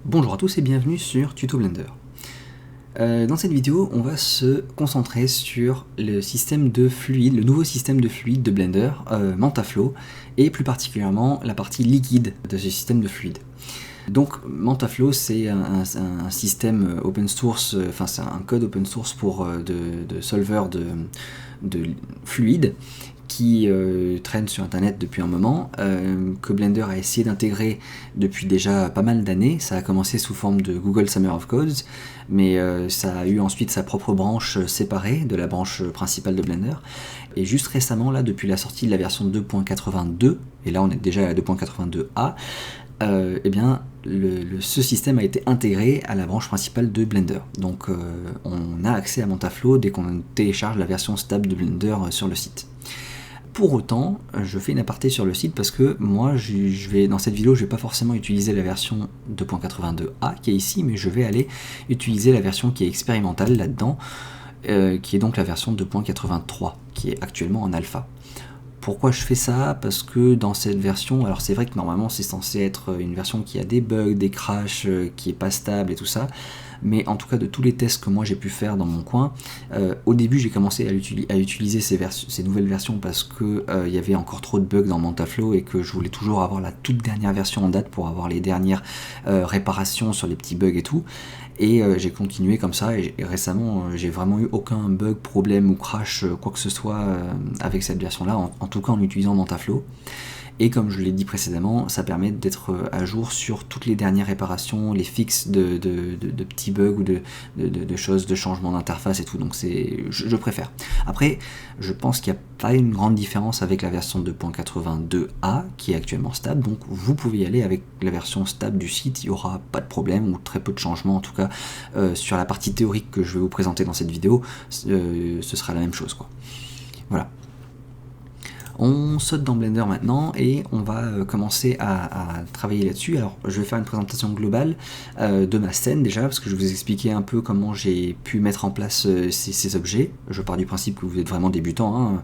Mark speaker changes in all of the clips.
Speaker 1: Bonjour à tous et bienvenue sur Tuto Blender. Dans cette vidéo, on va se concentrer sur le système de fluide, le nouveau système de fluide de Blender, MantaFlow, et plus particulièrement la partie liquide de ce système de fluide. Donc MantaFlow, c'est un système open source, enfin c'est un code open source pour de solver de fluide qui traîne sur internet depuis un moment, que Blender a essayé d'intégrer depuis déjà pas mal d'années. Ça a commencé sous forme de Google Summer of Codes, mais ça a eu ensuite sa propre branche séparée de la branche principale de Blender. Et juste récemment, là, depuis la sortie de la version 2.82, et là on est déjà à la 2.82a, eh bien, ce système a été intégré à la branche principale de Blender. Donc on a accès à MantaFlow dès qu'on télécharge la version stable de Blender sur le site. Pour autant, je fais une aparté sur le site parce que moi, dans cette vidéo, je ne vais pas forcément utiliser la version 2.82a qui est ici, mais je vais aller utiliser la version qui est expérimentale là-dedans, qui est donc la version 2.83, qui est actuellement en alpha. Pourquoi je fais ça? Parce que dans cette version, alors c'est vrai que normalement c'est censé être une version qui a des bugs, des crashs, qui est pas stable et tout ça, mais en tout cas de tous les tests que moi j'ai pu faire dans mon coin, au début j'ai commencé à utiliser ces nouvelles versions parce que il y avait encore trop de bugs dans MantaFlow et que je voulais toujours avoir la toute dernière version en date pour avoir les dernières réparations sur les petits bugs et tout. Et j'ai continué comme ça, et récemment j'ai vraiment eu aucun bug, problème ou crash, quoi que ce soit avec cette version là, en tout cas en utilisant MantaFlow. Et comme je l'ai dit précédemment, ça permet d'être à jour sur toutes les dernières réparations, les fixes de petits bugs ou de choses, de changements d'interface et tout, donc je préfère. Après, je pense qu'il n'y a pas une grande différence avec la version 2.82a qui est actuellement stable, donc vous pouvez y aller avec la version stable du site, il n'y aura pas de problème ou très peu de changements, en tout cas sur la partie théorique que je vais vous présenter dans cette vidéo, ce sera la même chose, quoi. Voilà. On saute dans Blender maintenant et on va commencer à travailler là-dessus. Alors je vais faire une présentation globale de ma scène déjà, parce que je vais vous expliquer un peu comment j'ai pu mettre en place ces objets. Je pars du principe que vous êtes vraiment débutant,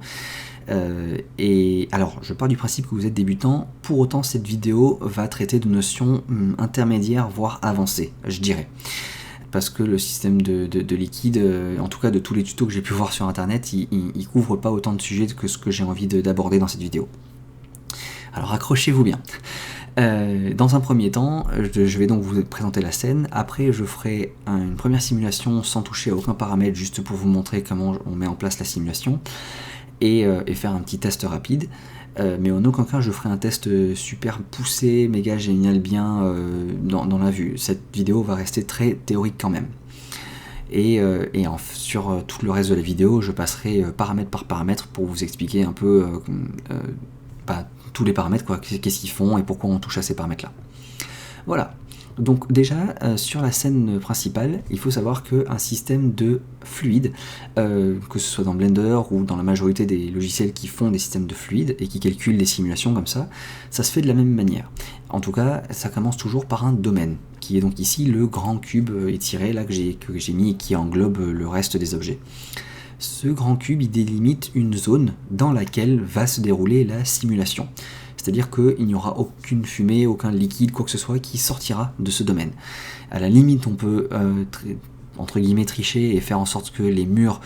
Speaker 1: hein. Et alors je pars du principe que vous êtes débutant, pour autant cette vidéo va traiter de notions intermédiaires voire avancées, je dirais. Parce que le système de liquide, en tout cas de tous les tutos que j'ai pu voir sur internet, il couvre pas autant de sujets que ce que j'ai envie d'aborder dans cette vidéo. Alors accrochez-vous bien. Dans un premier temps, je vais donc vous présenter la scène, après je ferai une première simulation sans toucher à aucun paramètre, juste pour vous montrer comment on met en place la simulation, et faire un petit test rapide. Mais en aucun cas je ferai un test super poussé, méga génial bien dans la vue. Cette vidéo va rester très théorique quand même. Et sur tout le reste de la vidéo, je passerai paramètre par paramètre pour vous expliquer un peu tous les paramètres, qu'est-ce qu'ils font et pourquoi on touche à ces paramètres-là. Voilà. Donc déjà, sur la scène principale, il faut savoir qu'un système de fluide, que ce soit dans Blender ou dans la majorité des logiciels qui font des systèmes de fluide et qui calculent des simulations comme ça se fait de la même manière. En tout cas, ça commence toujours par un domaine, qui est donc ici le grand cube étiré là, que j'ai mis et qui englobe le reste des objets. Ce grand cube, il délimite une zone dans laquelle va se dérouler la simulation. C'est-à-dire qu'il n'y aura aucune fumée, aucun liquide, quoi que ce soit qui sortira de ce domaine. À la limite, on peut entre guillemets tricher et faire en sorte que les murs,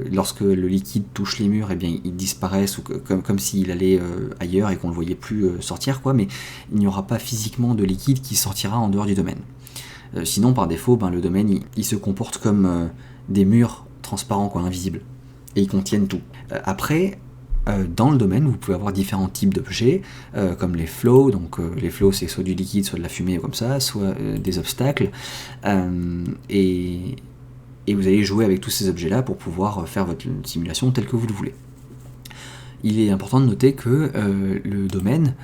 Speaker 1: lorsque le liquide touche les murs, eh bien ils disparaissent ou comme s'il allait ailleurs et qu'on ne le voyait plus sortir, mais il n'y aura pas physiquement de liquide qui sortira en dehors du domaine. Sinon, par défaut, le domaine il se comporte comme des murs transparents, invisibles, et ils contiennent tout. Après, dans le domaine, vous pouvez avoir différents types d'objets, comme les flows, donc les flows c'est soit du liquide, soit de la fumée comme ça, soit des obstacles, et vous allez jouer avec tous ces objets là pour pouvoir faire votre simulation telle que vous le voulez. Il est important de noter que le domaine,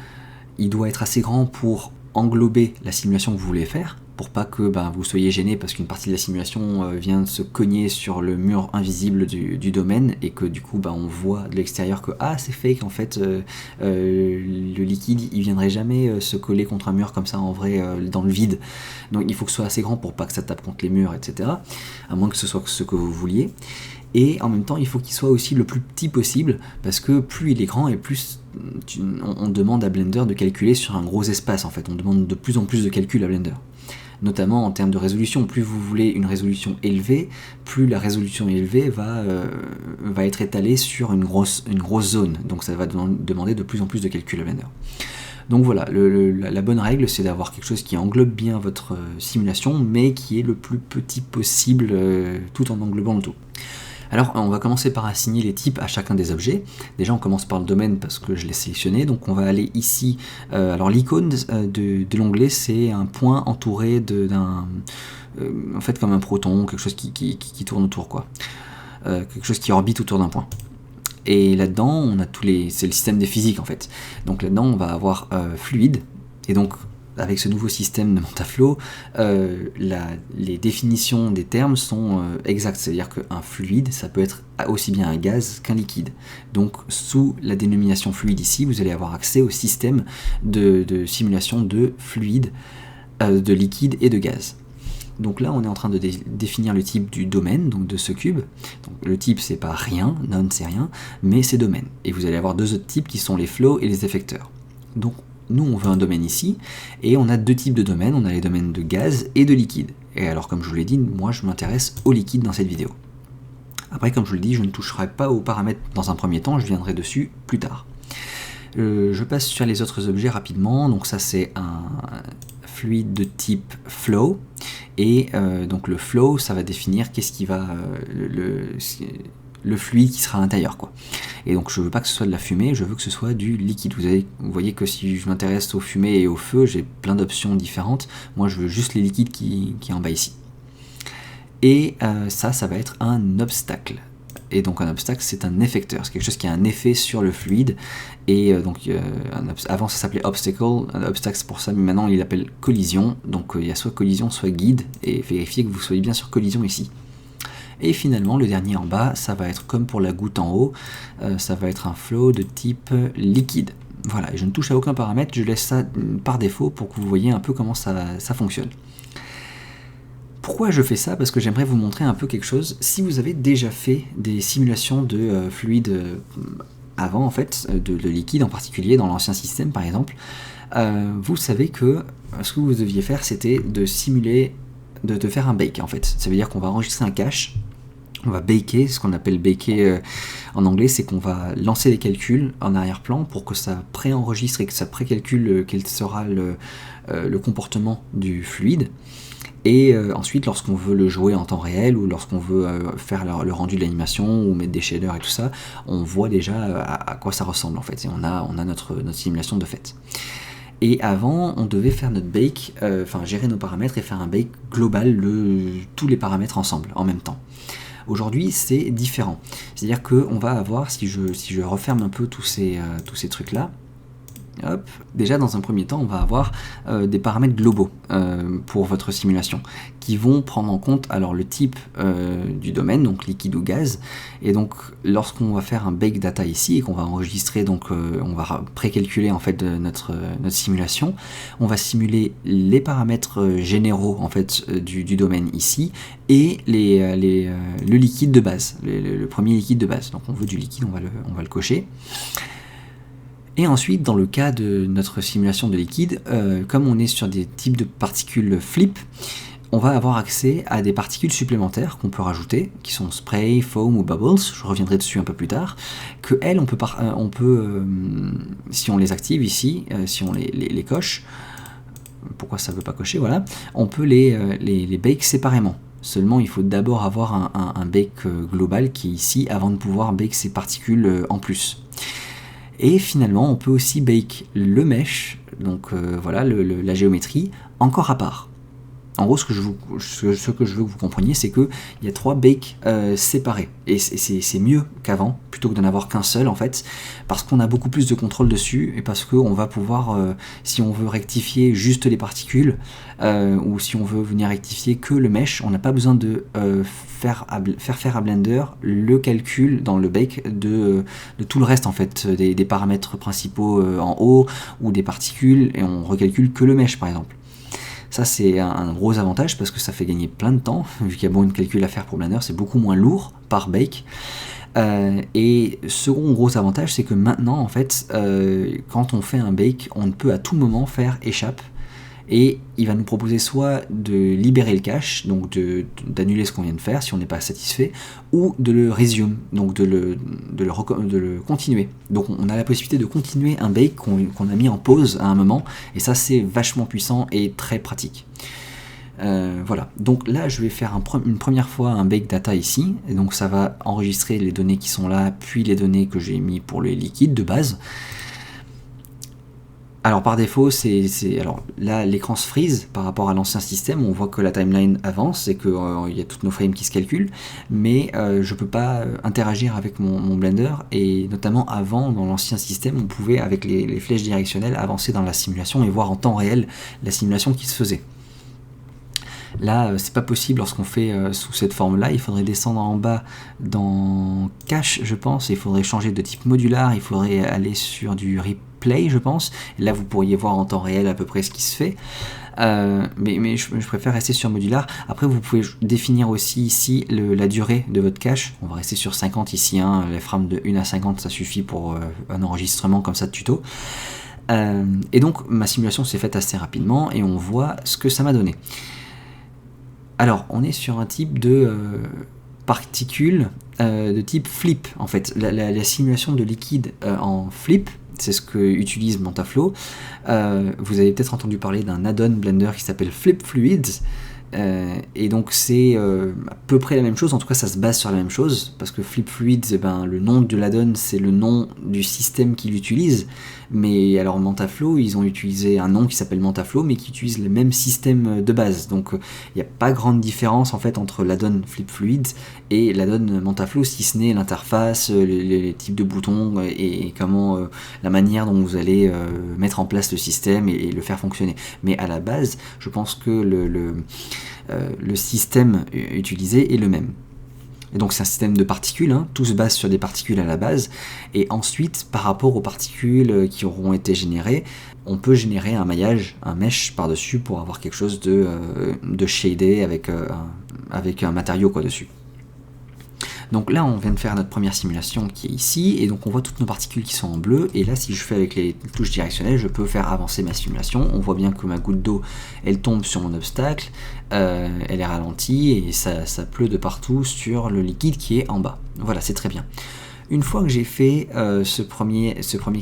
Speaker 1: il doit être assez grand pour englober la simulation que vous voulez faire, pour pas que vous soyez gêné parce qu'une partie de la simulation vient de se cogner sur le mur invisible du domaine et que du coup on voit de l'extérieur que c'est fake, en fait le liquide il viendrait jamais se coller contre un mur comme ça en vrai dans le vide. Donc il faut que ce soit assez grand pour pas que ça tape contre les murs, etc. À moins que ce soit ce que vous vouliez. Et en même temps il faut qu'il soit aussi le plus petit possible, parce que plus il est grand et plus on demande à Blender de calculer sur un gros espace, en fait on demande de plus en plus de calculs à Blender. notamment en termes de résolution. Plus vous voulez une résolution élevée, plus la résolution élevée va être étalée sur une grosse zone, donc ça va demander de plus en plus de calcul à Blender. Donc voilà, la bonne règle, c'est d'avoir quelque chose qui englobe bien votre simulation, mais qui est le plus petit possible, tout en englobant le tout. Alors on va commencer par assigner les types à chacun des objets. Déjà on commence par le domaine parce que je l'ai sélectionné, donc on va aller ici, alors l'icône de l'onglet c'est un point entouré d'un, en fait comme un proton, quelque chose qui tourne autour quoi, quelque chose qui orbite autour d'un point. Et là-dedans, on a c'est le système des physiques en fait. Donc là-dedans, on va avoir fluide, et donc avec ce nouveau système de MantaFlow, les définitions des termes sont exactes. C'est-à-dire qu'un fluide, ça peut être aussi bien un gaz qu'un liquide. Donc sous la dénomination fluide ici, vous allez avoir accès au système de simulation de fluide, de liquide et de gaz. Donc là, on est en train de définir le type du domaine, donc de ce cube. Donc, le type, c'est pas rien, none, c'est rien, mais c'est domaine. Et vous allez avoir deux autres types qui sont les flows et les effecteurs. Donc, nous, on veut un domaine ici, et on a deux types de domaines. On a les domaines de gaz et de liquide. Et alors, comme je vous l'ai dit, moi, je m'intéresse au liquide dans cette vidéo. Après, comme je vous l'ai dit, je ne toucherai pas aux paramètres dans un premier temps, je viendrai dessus plus tard. Je passe sur les autres objets rapidement. Donc ça, c'est un fluide de type flow. Et donc le flow, ça va définir qu'est-ce qui va le fluide qui sera à l'intérieur, quoi. Et donc je veux pas que ce soit de la fumée, je veux que ce soit du liquide. Vous voyez que si je m'intéresse aux fumées et au feu, j'ai plein d'options différentes. Moi, je veux juste les liquides qui est en bas ici. Et ça va être un obstacle. Et donc un obstacle, c'est un effecteur, c'est quelque chose qui a un effet sur le fluide. Et avant ça s'appelait obstacle, un obstacle c'est pour ça, mais maintenant il l'appelle collision. Donc il y a soit collision, soit guide, et vérifiez que vous soyez bien sur collision ici. Et finalement, le dernier en bas, ça va être comme pour la goutte en haut, ça va être un flow de type liquide. Voilà, et je ne touche à aucun paramètre, je laisse ça par défaut pour que vous voyez un peu comment ça fonctionne. Pourquoi je fais ça? Parce que j'aimerais vous montrer un peu quelque chose. Si vous avez déjà fait des simulations de fluide avant, en fait, de liquide en particulier, dans l'ancien système par exemple, vous savez que ce que vous deviez faire, c'était de simuler, de faire un bake en fait. Ça veut dire qu'on va enregistrer un cache, on va baker, ce qu'on appelle baker en anglais, c'est qu'on va lancer les calculs en arrière-plan pour que ça préenregistre et que ça précalcule quel sera le comportement du fluide. Et ensuite, lorsqu'on veut le jouer en temps réel ou lorsqu'on veut faire le rendu de l'animation ou mettre des shaders et tout ça, on voit déjà à quoi ça ressemble en fait. Et on a notre simulation de fait. Et avant, on devait faire notre bake, gérer nos paramètres et faire un bake global, tous les paramètres ensemble, en même temps. Aujourd'hui, c'est différent. C'est-à-dire qu'on va avoir, si je referme un peu tous ces trucs-là, hop, déjà dans un premier temps, on va avoir des paramètres globaux pour votre simulation qui vont prendre en compte alors le type du domaine, donc liquide ou gaz. Et donc lorsqu'on va faire un bake data ici et qu'on va enregistrer, donc on va précalculer en fait notre simulation, on va simuler les paramètres généraux en fait du domaine ici et le liquide de base, le premier liquide de base. Donc on veut du liquide, on va le cocher. Et ensuite, dans le cas de notre simulation de liquide, comme on est sur des types de particules flip, on va avoir accès à des particules supplémentaires qu'on peut rajouter, qui sont spray, foam ou bubbles, je reviendrai dessus un peu plus tard, que elles, on peut si on les active ici, si on les coche, pourquoi ça ne veut pas cocher, voilà, on peut les bake séparément. Seulement, il faut d'abord avoir un bake global qui est ici, avant de pouvoir bake ces particules en plus. Et finalement, on peut aussi bake le mesh, donc voilà, la géométrie, encore à part. En gros, ce que je veux que vous compreniez, c'est qu'il y a 3 bakes séparés. Et c'est mieux qu'avant, plutôt que d'en avoir qu'un seul, en fait, parce qu'on a beaucoup plus de contrôle dessus, et parce qu'on va pouvoir, si on veut rectifier juste les particules, ou si on veut venir rectifier que le mesh, on n'a pas besoin de faire faire à Blender le calcul dans le bake de tout le reste, en fait, des paramètres principaux en haut, ou des particules, et on recalcule que le mesh, par exemple. Ça, c'est un gros avantage parce que ça fait gagner plein de temps, vu qu'il y a beaucoup de calculs à faire pour Blender, c'est beaucoup moins lourd par bake. Et second gros avantage, c'est que maintenant, en fait, quand on fait un bake, on peut à tout moment faire échappe et il va nous proposer soit de libérer le cache, donc d'annuler ce qu'on vient de faire si on n'est pas satisfait, ou de le resume, donc de le continuer. Donc on a la possibilité de continuer un bake qu'on a mis en pause à un moment, et ça c'est vachement puissant et très pratique. Voilà, donc là je vais faire une première fois un bake data ici, et donc ça va enregistrer les données qui sont là, puis les données que j'ai mis pour les liquides de base. Alors par défaut, alors là l'écran se freeze par rapport à l'ancien système, on voit que la timeline avance et qu'il y a toutes nos frames qui se calculent, mais je ne peux pas interagir avec mon Blender, et notamment avant, dans l'ancien système, on pouvait avec les flèches directionnelles avancer dans la simulation et voir en temps réel la simulation qui se faisait. Là, c'est pas possible lorsqu'on fait sous cette forme-là. Il faudrait descendre en bas dans Cache, je pense, et il faudrait changer de type modular, il faudrait aller sur du replay, je pense. Et là, vous pourriez voir en temps réel à peu près ce qui se fait. Mais je préfère rester sur modular. Après, vous pouvez définir aussi ici la durée de votre cache. On va rester sur 50 ici, hein. Les frames de 1 à 50, ça suffit pour un enregistrement comme ça de tuto. Et donc, ma simulation s'est faite assez rapidement et on voit ce que ça m'a donné. Alors, on est sur un type de particules de type flip, en fait. La simulation de liquide en flip, c'est ce que utilise MantaFlow. Vous avez peut-être entendu parler d'un add-on Blender qui s'appelle Flip Fluids. Et donc c'est à peu près la même chose, en tout cas ça se base sur la même chose, parce que Flip Fluids, le nom de l'add-on c'est le nom du système qu'il utilise, mais alors MantaFlow, ils ont utilisé un nom qui s'appelle MantaFlow, mais qui utilise le même système de base, donc il n'y a pas grande différence en fait entre l'add-on Flip Fluids et l'add-on MantaFlow, si ce n'est l'interface, les types de boutons et comment la manière dont vous allez mettre en place le système et le faire fonctionner. Mais à la base, je pense que le système utilisé est le même. Et donc c'est un système de particules, hein, tout se base sur des particules à la base, et ensuite par rapport aux particules qui auront été générées, on peut générer un maillage, un mesh par-dessus pour avoir quelque chose de shadé avec un matériau dessus. Donc là on vient de faire notre première simulation qui est ici, et donc on voit toutes nos particules qui sont en bleu, et là si je fais avec les touches directionnelles, je peux faire avancer ma simulation. On voit bien que ma goutte d'eau, elle tombe sur mon obstacle, elle est ralentie, et ça pleut de partout sur le liquide qui est en bas. Voilà, c'est très bien. Une fois que j'ai fait ce premier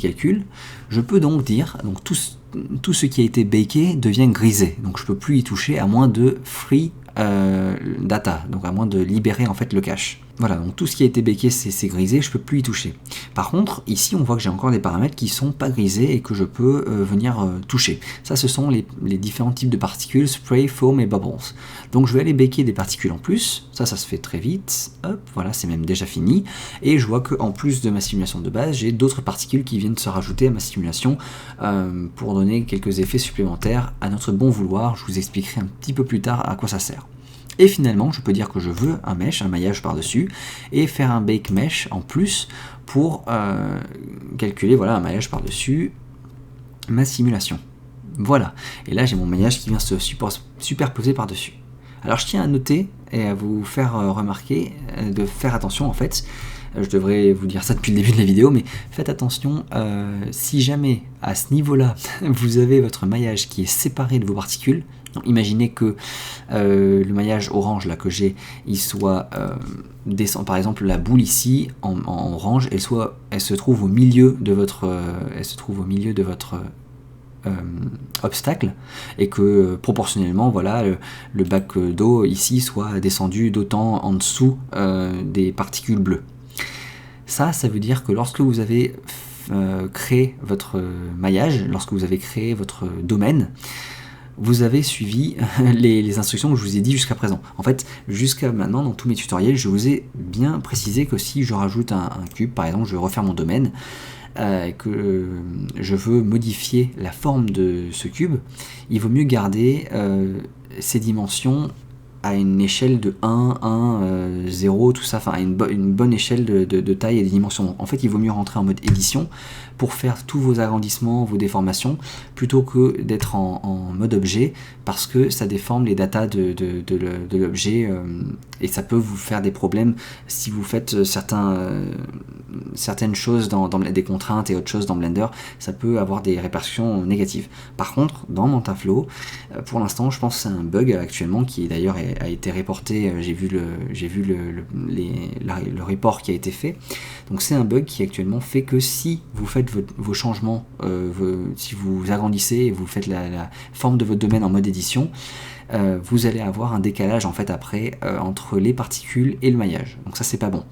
Speaker 1: calcul, je peux donc dire, donc tout ce qui a été baké devient grisé, donc je peux plus y toucher à moins de free data, donc à moins de libérer en fait le cache. Voilà, donc tout ce qui a été baké c'est grisé, je peux plus y toucher. Par contre, ici on voit que j'ai encore des paramètres qui sont pas grisés et que je peux venir toucher. Ça, ce sont les différents types de particules, spray, foam et bubbles. Donc je vais aller baker des particules en plus, ça se fait très vite, hop, voilà, c'est même déjà fini, et je vois qu'en plus de ma simulation de base, j'ai d'autres particules qui viennent se rajouter à ma simulation pour donner quelques effets supplémentaires à notre bon vouloir. Je vous expliquerai un petit peu plus tard à quoi ça sert. Et finalement, je peux dire que je veux un mesh, un maillage par-dessus, et faire un bake mesh en plus pour calculer, voilà, un maillage par-dessus ma simulation. Voilà, et là j'ai mon maillage qui vient se superposer par-dessus. Alors je tiens à noter et à vous faire remarquer de faire attention en fait. Je devrais vous dire ça depuis le début de la vidéo, mais faites attention, si jamais à ce niveau-là, vous avez votre maillage qui est séparé de vos particules. Donc, imaginez que le maillage orange là que j'ai, il soit descend, par exemple la boule ici en orange, elle se trouve au milieu de votre, obstacle, et que proportionnellement, voilà, le bac d'eau ici soit descendu d'autant en dessous des particules bleues. Ça veut dire que lorsque vous avez créé votre maillage, lorsque vous avez créé votre domaine, vous avez suivi les instructions que je vous ai dit jusqu'à présent. En fait, jusqu'à maintenant, dans tous mes tutoriels, je vous ai bien précisé que si je rajoute un cube, par exemple, je vais refaire mon domaine, que je veux modifier la forme de ce cube, il vaut mieux garder ces dimensions à une échelle de 1, 1, 0, tout ça, enfin à une bonne échelle de taille et de dimension. En fait, il vaut mieux rentrer en mode édition pour faire tous vos agrandissements, vos déformations, plutôt que d'être en mode objet, parce que ça déforme les datas de l'objet, et ça peut vous faire des problèmes si vous faites certaines choses dans des contraintes et autres choses dans Blender, ça peut avoir des répercussions négatives. Par contre, dans MantaFlow, pour l'instant, je pense que c'est un bug actuellement qui d'ailleurs a été reporté, j'ai vu le report qui a été fait. Donc c'est un bug qui actuellement fait que si vous faites vos changements, si vous agrandissez et vous faites la forme de votre domaine en mode édition, vous allez avoir un décalage en fait après entre les particules et le maillage. Donc ça c'est pas bon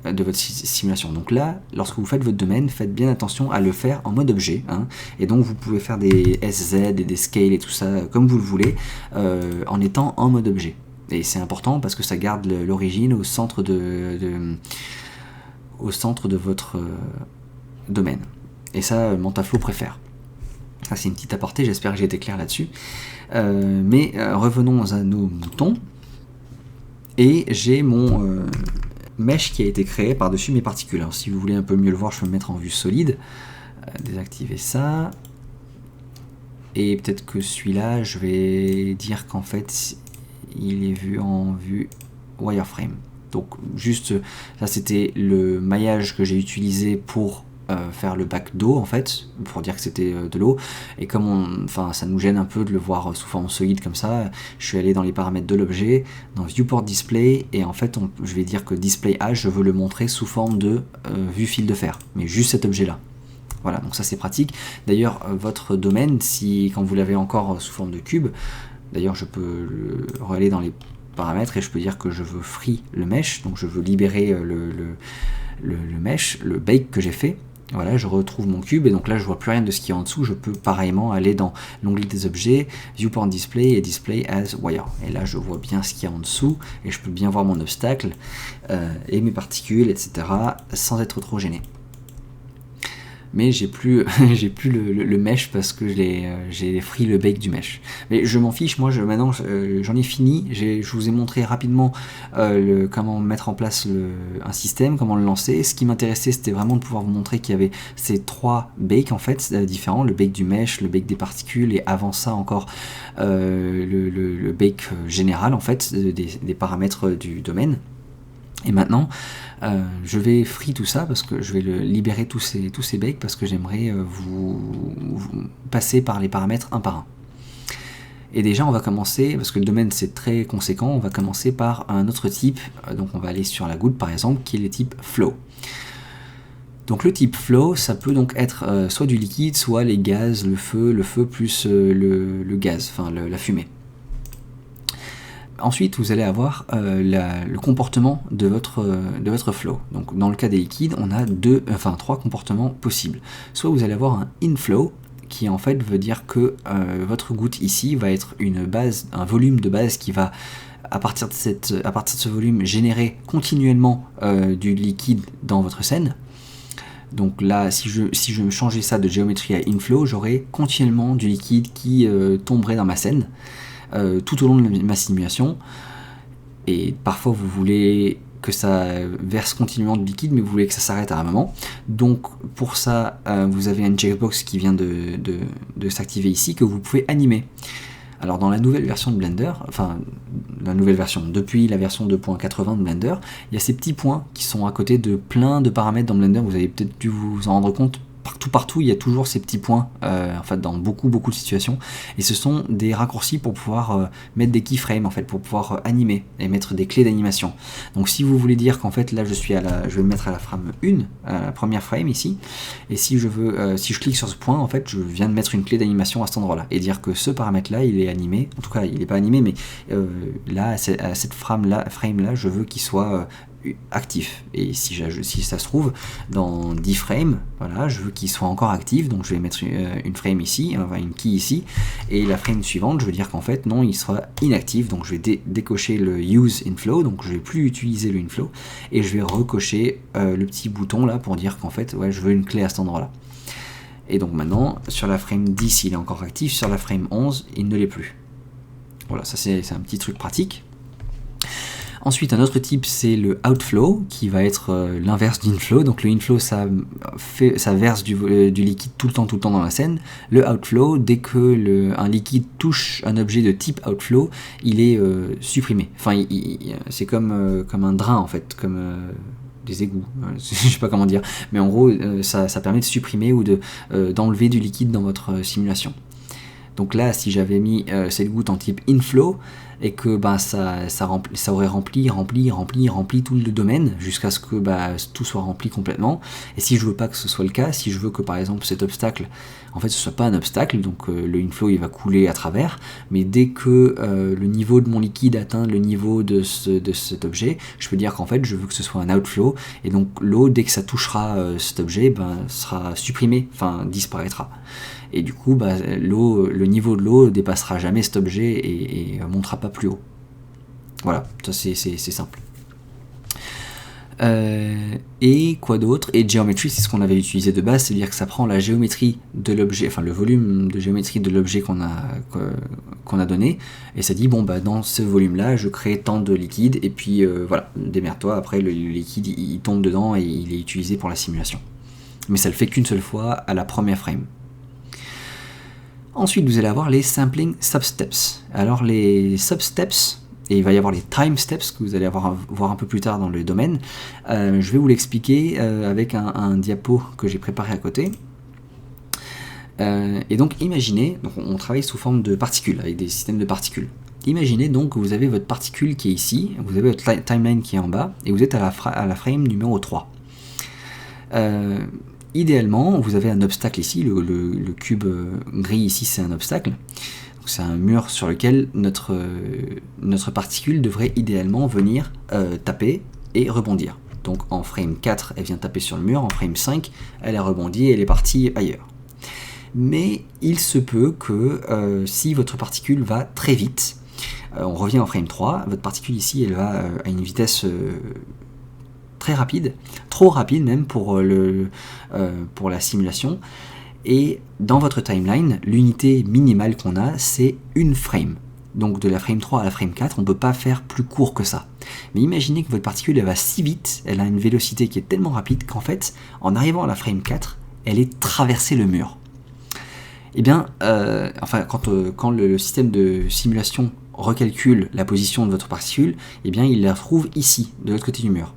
Speaker 1: de votre simulation. Donc là, lorsque vous faites votre domaine, faites bien attention à le faire en mode objet, hein, et donc vous pouvez faire des SZ et des scales et tout ça comme vous le voulez, en étant en mode objet. Et c'est important parce que ça garde l'origine au centre de votre domaine. Et ça, MantaFlow préfère. Ça c'est une petite aparté, j'espère que j'ai été clair là-dessus. Mais revenons à nos moutons. Et j'ai mon mesh qui a été créé par-dessus mes particules. Alors si vous voulez un peu mieux le voir, je peux me mettre en vue solide. Désactiver ça. Et peut-être que celui-là, je vais dire qu'en fait, il est vu en vue wireframe. Donc juste, ça c'était le maillage que j'ai utilisé pour faire le bac d'eau en fait, pour dire que c'était de l'eau, et comme ça nous gêne un peu de le voir sous forme solide comme ça, je suis allé dans les paramètres de l'objet, dans Viewport Display, et en fait je vais dire que Display H, je veux le montrer sous forme de vue fil de fer, mais juste cet objet là. Voilà, donc ça c'est pratique. D'ailleurs votre domaine, quand vous l'avez encore sous forme de cube, d'ailleurs je peux aller dans les paramètres et je peux dire que je veux free le mesh, donc je veux libérer le mesh, le bake que j'ai fait. Voilà, je retrouve mon cube et donc là je vois plus rien de ce qui est en dessous. Je peux pareillement aller dans l'onglet des objets, Viewport Display et Display as Wire. Et là je vois bien ce qu'il y a en dessous et je peux bien voir mon obstacle et mes particules, etc. sans être trop gêné. Mais j'ai plus le mesh parce que j'ai free le bake du mesh. Mais je m'en fiche, moi maintenant j'en ai fini, je vous ai montré rapidement comment mettre en place un système, comment le lancer. Ce qui m'intéressait c'était vraiment de pouvoir vous montrer qu'il y avait ces 3 bakes en fait différents, le bake du mesh, le bake des particules et avant ça encore le bake général en fait des paramètres du domaine. Et maintenant, je vais free tout ça parce que je vais libérer tous ces bakes parce que j'aimerais vous passer par les paramètres un par un. Et déjà, on va commencer, parce que le domaine c'est très conséquent, on va commencer par un autre type. Donc on va aller sur la goutte par exemple, qui est le type flow. Donc le type flow, ça peut donc être soit du liquide, soit les gaz, le feu plus le gaz, enfin la fumée. Ensuite, vous allez avoir le comportement de votre flow. Donc, dans le cas des liquides, on a 3 comportements possibles. Soit vous allez avoir un inflow, qui en fait veut dire que votre goutte ici va être un volume de base qui va, à partir de ce volume, générer continuellement du liquide dans votre scène. Donc là, si je changeais ça de géométrie à inflow, j'aurais continuellement du liquide qui tomberait dans ma scène. Tout au long de ma simulation, et parfois vous voulez que ça verse continuellement de liquide mais vous voulez que ça s'arrête à un moment, donc pour ça vous avez une checkbox qui vient de s'activer ici que vous pouvez animer. Alors dans la nouvelle version de Blender, depuis la version 2.80 de Blender, il y a ces petits points qui sont à côté de plein de paramètres dans Blender, vous avez peut-être dû vous en rendre compte. Partout, il y a toujours ces petits points, en fait, dans beaucoup de situations, et ce sont des raccourcis pour pouvoir mettre des keyframes, en fait, pour pouvoir animer et mettre des clés d'animation. Donc, si vous voulez dire qu'en fait, là, je vais me mettre à la frame 1, à la première frame ici, et si je clique sur ce point, en fait, je viens de mettre une clé d'animation à cet endroit-là, et dire que ce paramètre-là, il est animé, en tout cas, il n'est pas animé, mais là, à cette frame-là, je veux qu'il soit actif, et si ça se trouve dans 10 frames, voilà, je veux qu'il soit encore actif, donc je vais mettre une frame ici, une key ici, et la frame suivante, je veux dire qu'en fait non, il sera inactif, donc je vais décocher le use inflow, donc je vais plus utiliser le inflow, et je vais recocher le petit bouton là pour dire qu'en fait ouais, je veux une clé à cet endroit là. Et donc maintenant sur la frame 10 il est encore actif, sur la frame 11 il ne l'est plus. Voilà, ça c'est un petit truc pratique. Ensuite, un autre type, c'est le outflow, qui va être l'inverse d'inflow. Donc le inflow, ça verse du liquide tout le temps dans la scène. Le outflow, dès que un liquide touche un objet de type outflow, il est supprimé. Enfin, c'est comme un drain, en fait, comme des égouts, je sais pas comment dire. Mais en gros, ça permet de supprimer ou d'enlever du liquide dans votre simulation. Donc là, si j'avais mis cette goutte en type inflow, et que ça aurait rempli tout le domaine jusqu'à ce que tout soit rempli complètement. Et si je veux pas que ce soit le cas, si je veux que par exemple cet obstacle, en fait ce soit pas un obstacle, donc le inflow il va couler à travers, mais dès que le niveau de mon liquide atteint le niveau de cet objet, je peux dire qu'en fait je veux que ce soit un outflow, et donc l'eau dès que ça touchera cet objet, sera supprimée, enfin disparaîtra. Et du coup, le niveau de l'eau dépassera jamais cet objet et montera pas plus haut. Voilà, ça c'est simple. Et quoi d'autre? Et geometry, c'est ce qu'on avait utilisé de base, c'est-à-dire que ça prend la géométrie de l'objet, enfin le volume de géométrie de l'objet qu'on a donné, et ça dit dans ce volume-là, je crée tant de liquide, et puis voilà, démerde-toi, après le liquide il tombe dedans et il est utilisé pour la simulation. Mais ça le fait qu'une seule fois à la première frame. Ensuite, vous allez avoir les sampling substeps. Alors les substeps, et il va y avoir les time steps que vous allez voir un peu plus tard dans le domaine. Je vais vous l'expliquer avec un diapo que j'ai préparé à côté. Et donc imaginez, on travaille sous forme de particules, avec des systèmes de particules. Imaginez donc que vous avez votre particule qui est ici, vous avez votre timeline qui est en bas, et vous êtes à la frame numéro 3. Idéalement, vous avez un obstacle ici, le cube gris ici c'est un obstacle, c'est un mur sur lequel notre particule devrait idéalement venir taper et rebondir. Donc en frame 4, elle vient taper sur le mur, en frame 5, elle a rebondi et elle est partie ailleurs. Mais il se peut que si votre particule va très vite, on revient en frame 3, votre particule ici elle va à une vitesse très rapide, trop rapide même pour la simulation, et dans votre timeline, l'unité minimale qu'on a, c'est une frame. Donc de la frame 3 à la frame 4, on ne peut pas faire plus court que ça. Mais imaginez que votre particule elle va si vite, elle a une vélocité qui est tellement rapide qu'en fait, en arrivant à la frame 4, elle est traversée le mur. Eh bien, quand le système de simulation recalcule la position de votre particule, eh bien, il la trouve ici, de l'autre côté du mur.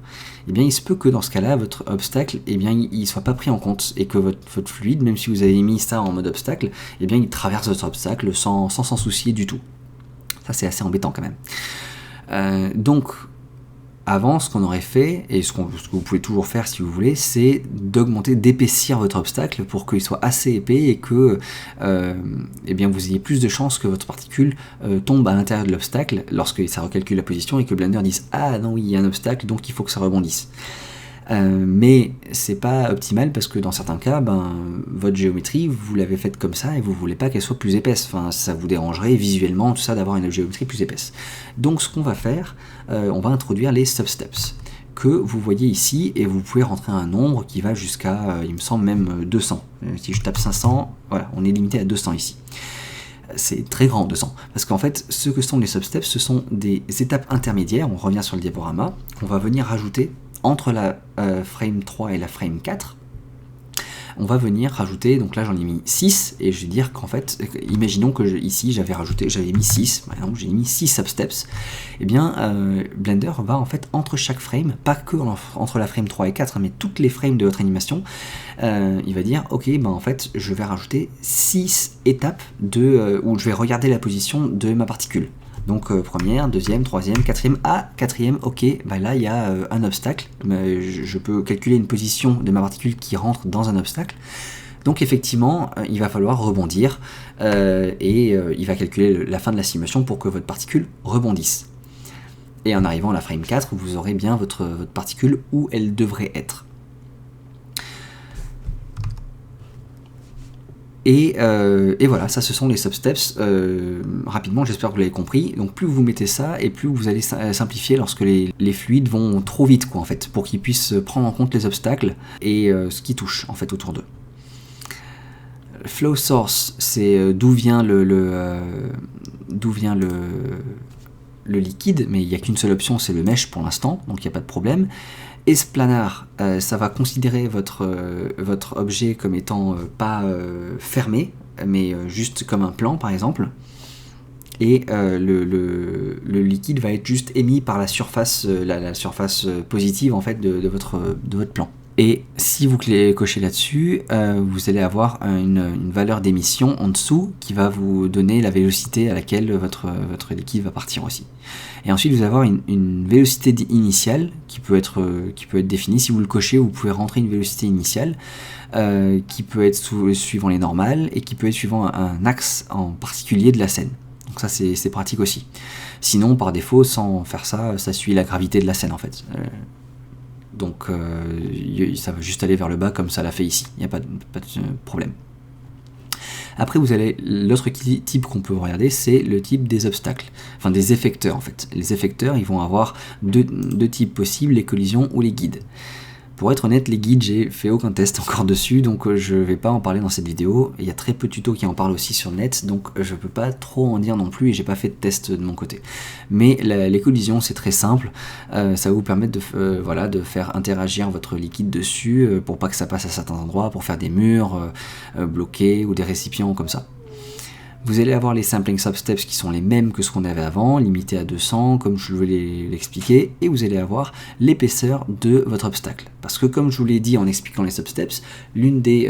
Speaker 1: Eh bien, il se peut que dans ce cas-là, votre obstacle, eh bien, il ne soit pas pris en compte, et que votre fluide, même si vous avez mis ça en mode obstacle, eh bien, il traverse votre obstacle sans s'en soucier du tout. Ça, c'est assez embêtant quand même. Donc, avant, ce qu'on aurait fait, et ce que vous pouvez toujours faire si vous voulez, c'est d'épaissir votre obstacle pour qu'il soit assez épais et que eh bien, vous ayez plus de chances que votre particule tombe à l'intérieur de l'obstacle lorsque ça recalcule la position et que Blender dise « Ah non, oui, il y a un obstacle, donc il faut que ça rebondisse ». Mais c'est pas optimal parce que dans certains cas, votre géométrie, vous l'avez faite comme ça et vous voulez pas qu'elle soit plus épaisse. Enfin, ça vous dérangerait visuellement tout ça d'avoir une géométrie plus épaisse. Donc ce qu'on va faire, on va introduire les substeps que vous voyez ici et vous pouvez rentrer un nombre qui va jusqu'à, il me semble même 200. Si je tape 500, voilà, on est limité à 200 ici. C'est très grand 200, parce qu'en fait ce que sont les substeps, ce sont des étapes intermédiaires, on revient sur le diaporama, qu'on va venir rajouter entre la frame 3 et la frame 4, on va venir rajouter, donc là j'en ai mis 6, et je vais dire qu'en fait, imaginons que ici j'avais mis 6, par exemple j'ai mis 6 substeps, et bien Blender va en fait entre chaque frame, pas que entre la frame 3 et 4, mais toutes les frames de votre animation, il va dire ok, en fait je vais rajouter 6 étapes où je vais regarder la position de ma particule. Donc première, deuxième, troisième, quatrième, quatrième, ok, là il y a un obstacle, je peux calculer une position de ma particule qui rentre dans un obstacle, donc effectivement il va falloir rebondir, et il va calculer la fin de la simulation pour que votre particule rebondisse. Et en arrivant à la frame 4, vous aurez bien votre particule où elle devrait être. Et voilà, ça ce sont les substeps. Rapidement, j'espère que vous l'avez compris. Donc plus vous mettez ça, et plus vous allez simplifier lorsque les fluides vont trop vite, quoi, en fait, pour qu'ils puissent prendre en compte les obstacles et ce qui touche en fait autour d'eux. Flow source, c'est d'où vient le liquide, mais il n'y a qu'une seule option, c'est le mesh pour l'instant, donc il n'y a pas de problème. Esplanar, ça va considérer votre objet comme étant pas fermé, mais juste comme un plan par exemple. Et le liquide va être juste émis par la surface, la surface positive en fait de votre plan. Et si vous cochez là-dessus, vous allez avoir une valeur d'émission en dessous qui va vous donner la vélocité à laquelle votre liquide va partir aussi. Et ensuite vous allez avoir une vélocité initiale qui peut être définie. Si vous le cochez, vous pouvez rentrer une vélocité initiale qui peut être suivant les normales et qui peut être suivant un axe en particulier de la scène. Donc ça c'est pratique aussi. Sinon par défaut, sans faire ça, ça suit la gravité de la scène en fait. Donc ça va juste aller vers le bas comme ça l'a fait ici, il n'y a pas de problème. Après l'autre type qu'on peut regarder, c'est le type des obstacles, enfin des effecteurs en fait. Les effecteurs, ils vont avoir deux types possibles, les collisions ou les guides. Pour être honnête, les guides, j'ai fait aucun test encore dessus, donc je vais pas en parler dans cette vidéo. Il y a très peu de tutos qui en parlent aussi sur le net, donc je peux pas trop en dire non plus et j'ai pas fait de test de mon côté. Mais les collisions, c'est très simple, ça va vous permettre de faire interagir votre liquide dessus pour pas que ça passe à certains endroits, pour faire des murs bloqués ou des récipients comme ça. Vous allez avoir les sampling substeps qui sont les mêmes que ce qu'on avait avant, limités à 200, comme je vais l'expliquer, et vous allez avoir l'épaisseur de votre obstacle. Parce que comme je vous l'ai dit en expliquant les substeps, l'une des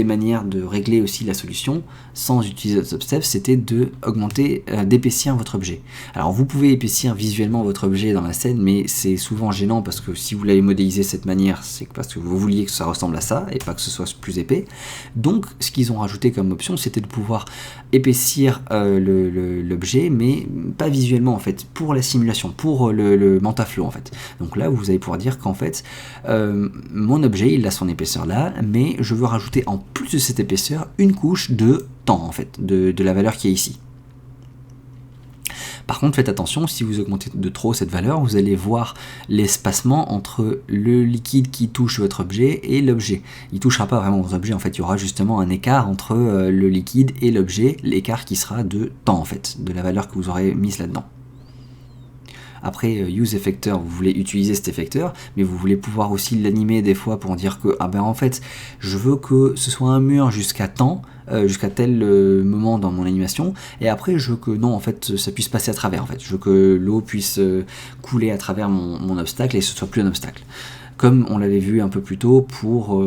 Speaker 1: manières de régler aussi la solution, sans utiliser le substep, c'était d'épaissir votre objet. Alors vous pouvez épaissir visuellement votre objet dans la scène, mais c'est souvent gênant parce que si vous l'avez modélisé de cette manière, c'est parce que vous vouliez que ça ressemble à ça, et pas que ce soit plus épais. Donc ce qu'ils ont rajouté comme option, c'était de pouvoir épaissir l'objet, mais pas visuellement en fait, pour la simulation, pour le Mantaflow en fait. Donc là vous allez pouvoir dire qu'en fait mon objet il a son épaisseur là, mais je veux rajouter en plus de cette épaisseur une couche de temps en fait, de la valeur qui est ici. Par contre, faites attention, si vous augmentez de trop cette valeur, vous allez voir l'espacement entre le liquide qui touche votre objet et l'objet. Il ne touchera pas vraiment votre objet, en fait, il y aura justement un écart entre le liquide et l'objet, l'écart qui sera de temps, en fait, de la valeur que vous aurez mise là-dedans. Après, use effector, vous voulez utiliser cet effecteur, mais vous voulez pouvoir aussi l'animer des fois pour dire que, en fait, je veux que ce soit un mur jusqu'à temps, jusqu'à tel moment dans mon animation, et après je veux que non, en fait, ça puisse passer à travers, en fait. Je veux que l'eau puisse couler à travers mon obstacle et ce soit plus un obstacle. Comme on l'avait vu un peu plus tôt pour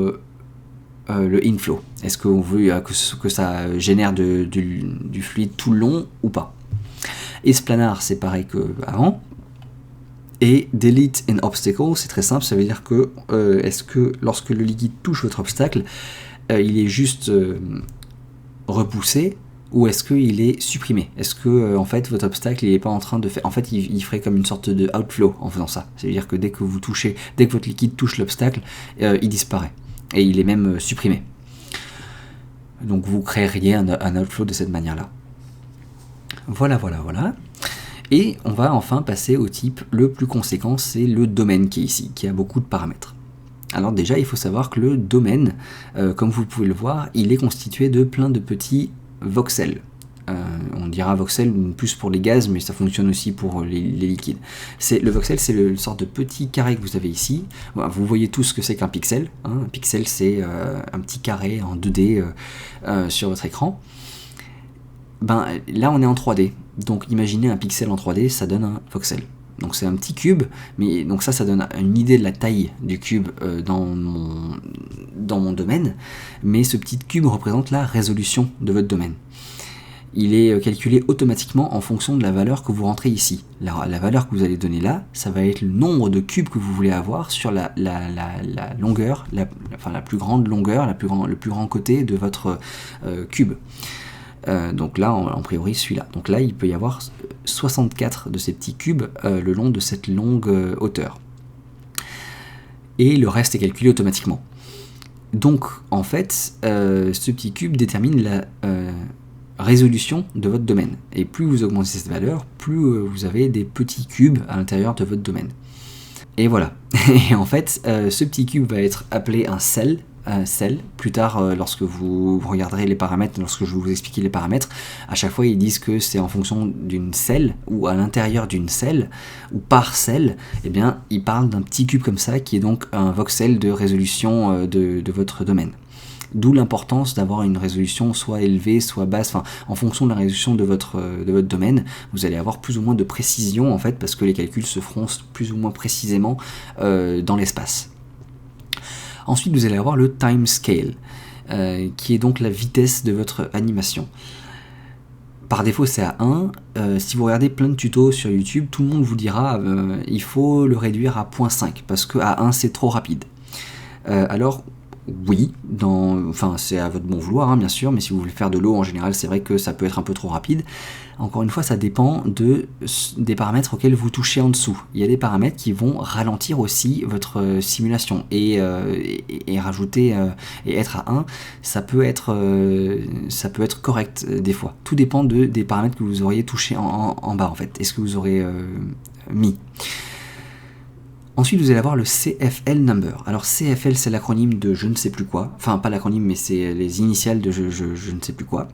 Speaker 1: le inflow. Est-ce qu'on veut que ça génère du fluide tout le long ou pas? Esplanar, c'est pareil qu'avant. Et delete an obstacle, c'est très simple, ça veut dire que est-ce que lorsque le liquide touche votre obstacle, il est juste repoussé ou est-ce qu'il est supprimé? Est-ce que en fait votre obstacle il est pas en train de faire, en fait il ferait comme une sorte de outflow en faisant ça, c'est à dire que dès que votre liquide touche l'obstacle, il disparaît et il est même supprimé. Donc vous créeriez un outflow de cette manière là. Voilà. Et on va enfin passer au type le plus conséquent, c'est le domaine qui est ici, qui a beaucoup de paramètres. Alors déjà, il faut savoir que le domaine, comme vous pouvez le voir, il est constitué de plein de petits voxels. On dira voxel plus pour les gaz, mais ça fonctionne aussi pour les liquides. Le voxel, c'est le sorte de petit carré que vous avez ici. Voilà, vous voyez tous ce que c'est qu'un pixel. Hein. Un pixel, c'est un petit carré en 2D sur votre écran. Là, on est en 3D. Donc imaginez un pixel en 3D, ça donne un voxel. Donc c'est un petit cube, mais donc ça donne une idée de la taille du cube dans mon domaine. Mais ce petit cube représente la résolution de votre domaine. Il est calculé automatiquement en fonction de la valeur que vous rentrez ici. La valeur que vous allez donner là, ça va être le nombre de cubes que vous voulez avoir sur la longueur, la plus grande longueur, le plus grand côté de votre cube. Donc là, en priori, celui-là. Donc là, il peut y avoir 64 de ces petits cubes le long de cette longue hauteur. Et le reste est calculé automatiquement. Donc, en fait, ce petit cube détermine la résolution de votre domaine. Et plus vous augmentez cette valeur, plus vous avez des petits cubes à l'intérieur de votre domaine. Et voilà. Et en fait, ce petit cube va être appelé un cell cell. Plus tard, lorsque vous regarderez les paramètres, lorsque je vais vous expliquer les paramètres, à chaque fois ils disent que c'est en fonction d'une cell ou à l'intérieur d'une cell ou par cell. Eh bien, ils parlent d'un petit cube comme ça qui est donc un voxel de résolution de votre domaine. D'où l'importance d'avoir une résolution soit élevée, soit basse, enfin en fonction de la résolution de votre domaine, vous allez avoir plus ou moins de précision en fait, parce que les calculs se feront plus ou moins précisément dans l'espace. Ensuite, vous allez avoir le time scale, qui est donc la vitesse de votre animation. Par défaut, c'est à 1. Si vous regardez plein de tutos sur YouTube, tout le monde vous dira il faut le réduire à 0.5 parce qu'à 1 c'est trop rapide. Alors oui, c'est à votre bon vouloir bien sûr, mais si vous voulez faire de l'eau en général, c'est vrai que ça peut être un peu trop rapide. Encore une fois, ça dépend des paramètres auxquels vous touchez en dessous. Il y a des paramètres qui vont ralentir aussi votre simulation et rajouter et être à 1, ça peut être correct des fois. Tout dépend des paramètres que vous auriez touché en bas en fait. Est-ce que vous aurez mis. Ensuite, vous allez avoir le CFL number. Alors CFL, c'est l'acronyme de je ne sais plus quoi. Enfin, pas l'acronyme, mais c'est les initiales de je ne sais plus quoi.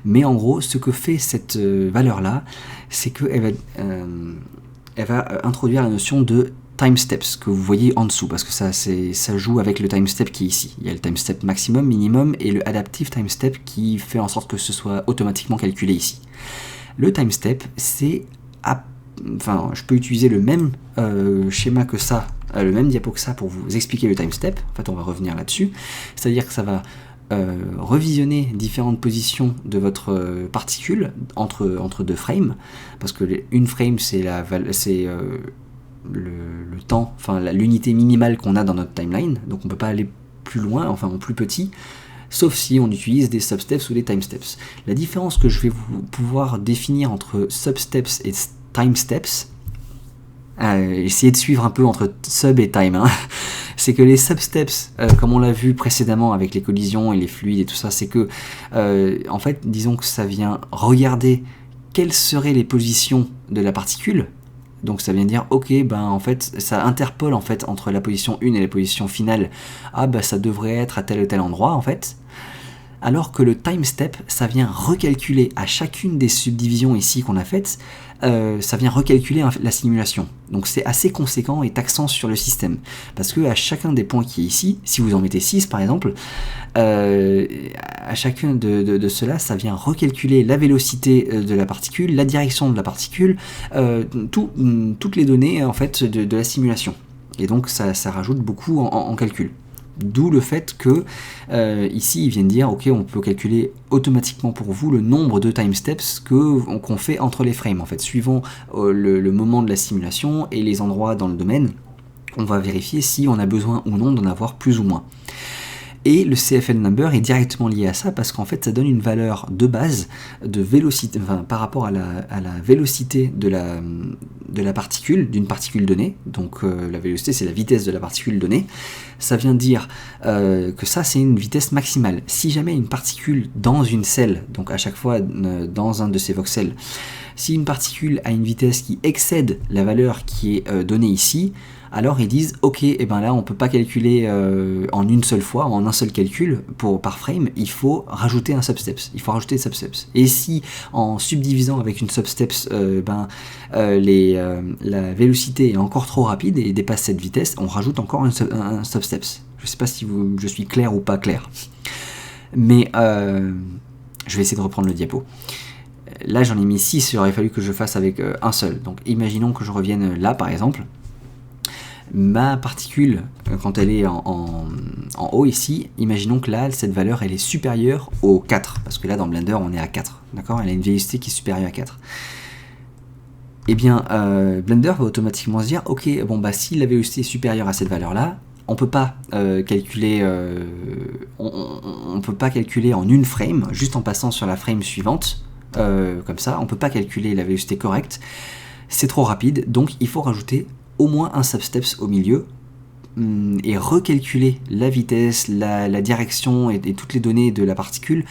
Speaker 1: Mais en gros, ce que fait cette valeur-là, c'est qu'elle va introduire la notion de time steps que vous voyez en dessous, parce que ça joue avec le time step qui est ici. Il y a le time step maximum, minimum, et le adaptive time step qui fait en sorte que ce soit automatiquement calculé ici. Le time step, c'est je peux utiliser le même schéma que ça, le même diapo que ça pour vous expliquer le time step. En fait, on va revenir là-dessus. C'est-à-dire que ça va revisionner différentes positions de votre particule entre deux frames, parce que une frame, c'est le temps, enfin l'unité minimale qu'on a dans notre timeline, donc on ne peut pas aller plus loin, enfin en plus petit, sauf si on utilise des substeps ou des timesteps. La différence que je vais pouvoir définir entre substeps et timesteps, essayez de suivre un peu entre sub et time, c'est que les substeps, comme on l'a vu précédemment avec les collisions et les fluides et tout ça, c'est que en fait, disons que ça vient regarder quelles seraient les positions de la particule. Donc ça vient dire ok, en fait ça interpole en fait entre la position 1 et la position finale. Ça devrait être à tel ou tel endroit en fait. Alors que le time step, ça vient recalculer à chacune des subdivisions ici qu'on a faites, ça vient recalculer la simulation. Donc c'est assez conséquent et taxant sur le système. Parce que à chacun des points qui est ici, si vous en mettez 6 par exemple, à chacun de ceux-là, ça vient recalculer la vélocité de la particule, la direction de la particule, toutes les données en fait de la simulation. Et donc ça rajoute beaucoup en calcul. D'où le fait que ici ils viennent dire ok, on peut calculer automatiquement pour vous le nombre de time steps qu'on fait entre les frames en fait, suivant le moment de la simulation et les endroits dans le domaine. On va vérifier si on a besoin ou non d'en avoir plus ou moins. Et le CFL number est directement lié à ça parce qu'en fait ça donne une valeur de base de vélocité, par rapport à la vélocité de la particule, d'une particule donnée. Donc la vélocité c'est la vitesse de la particule donnée. Ça vient dire que ça c'est une vitesse maximale. Si jamais une particule dans une cell, donc à chaque fois dans un de ces voxels, si une particule a une vitesse qui excède la valeur qui est donnée ici, alors ils disent ok, là on peut pas calculer en une seule fois, en un seul calcul par frame, il faut rajouter un substeps, il faut rajouter des substeps. Et si en subdivisant avec une substeps, la vélocité est encore trop rapide et dépasse cette vitesse, on rajoute encore un substeps. Je sais pas si je suis clair ou pas clair, mais je vais essayer de reprendre le diapo. Là j'en ai mis 6, il aurait fallu que je fasse avec un seul. Donc imaginons que je revienne là par exemple. Ma particule, quand elle est en haut ici, imaginons que là, cette valeur, elle est supérieure au 4, parce que là, dans Blender, on est à 4, d'accord ? Elle a une vélocité qui est supérieure à 4. Eh bien, Blender va automatiquement se dire, ok, si la vélocité est supérieure à cette valeur-là, on peut pas calculer, on peut pas calculer en une frame, juste en passant sur la frame suivante, comme ça, on peut pas calculer la vélocité correcte, c'est trop rapide, donc il faut rajouter au moins un substeps au milieu et recalculer la vitesse, la direction et toutes les données de la particule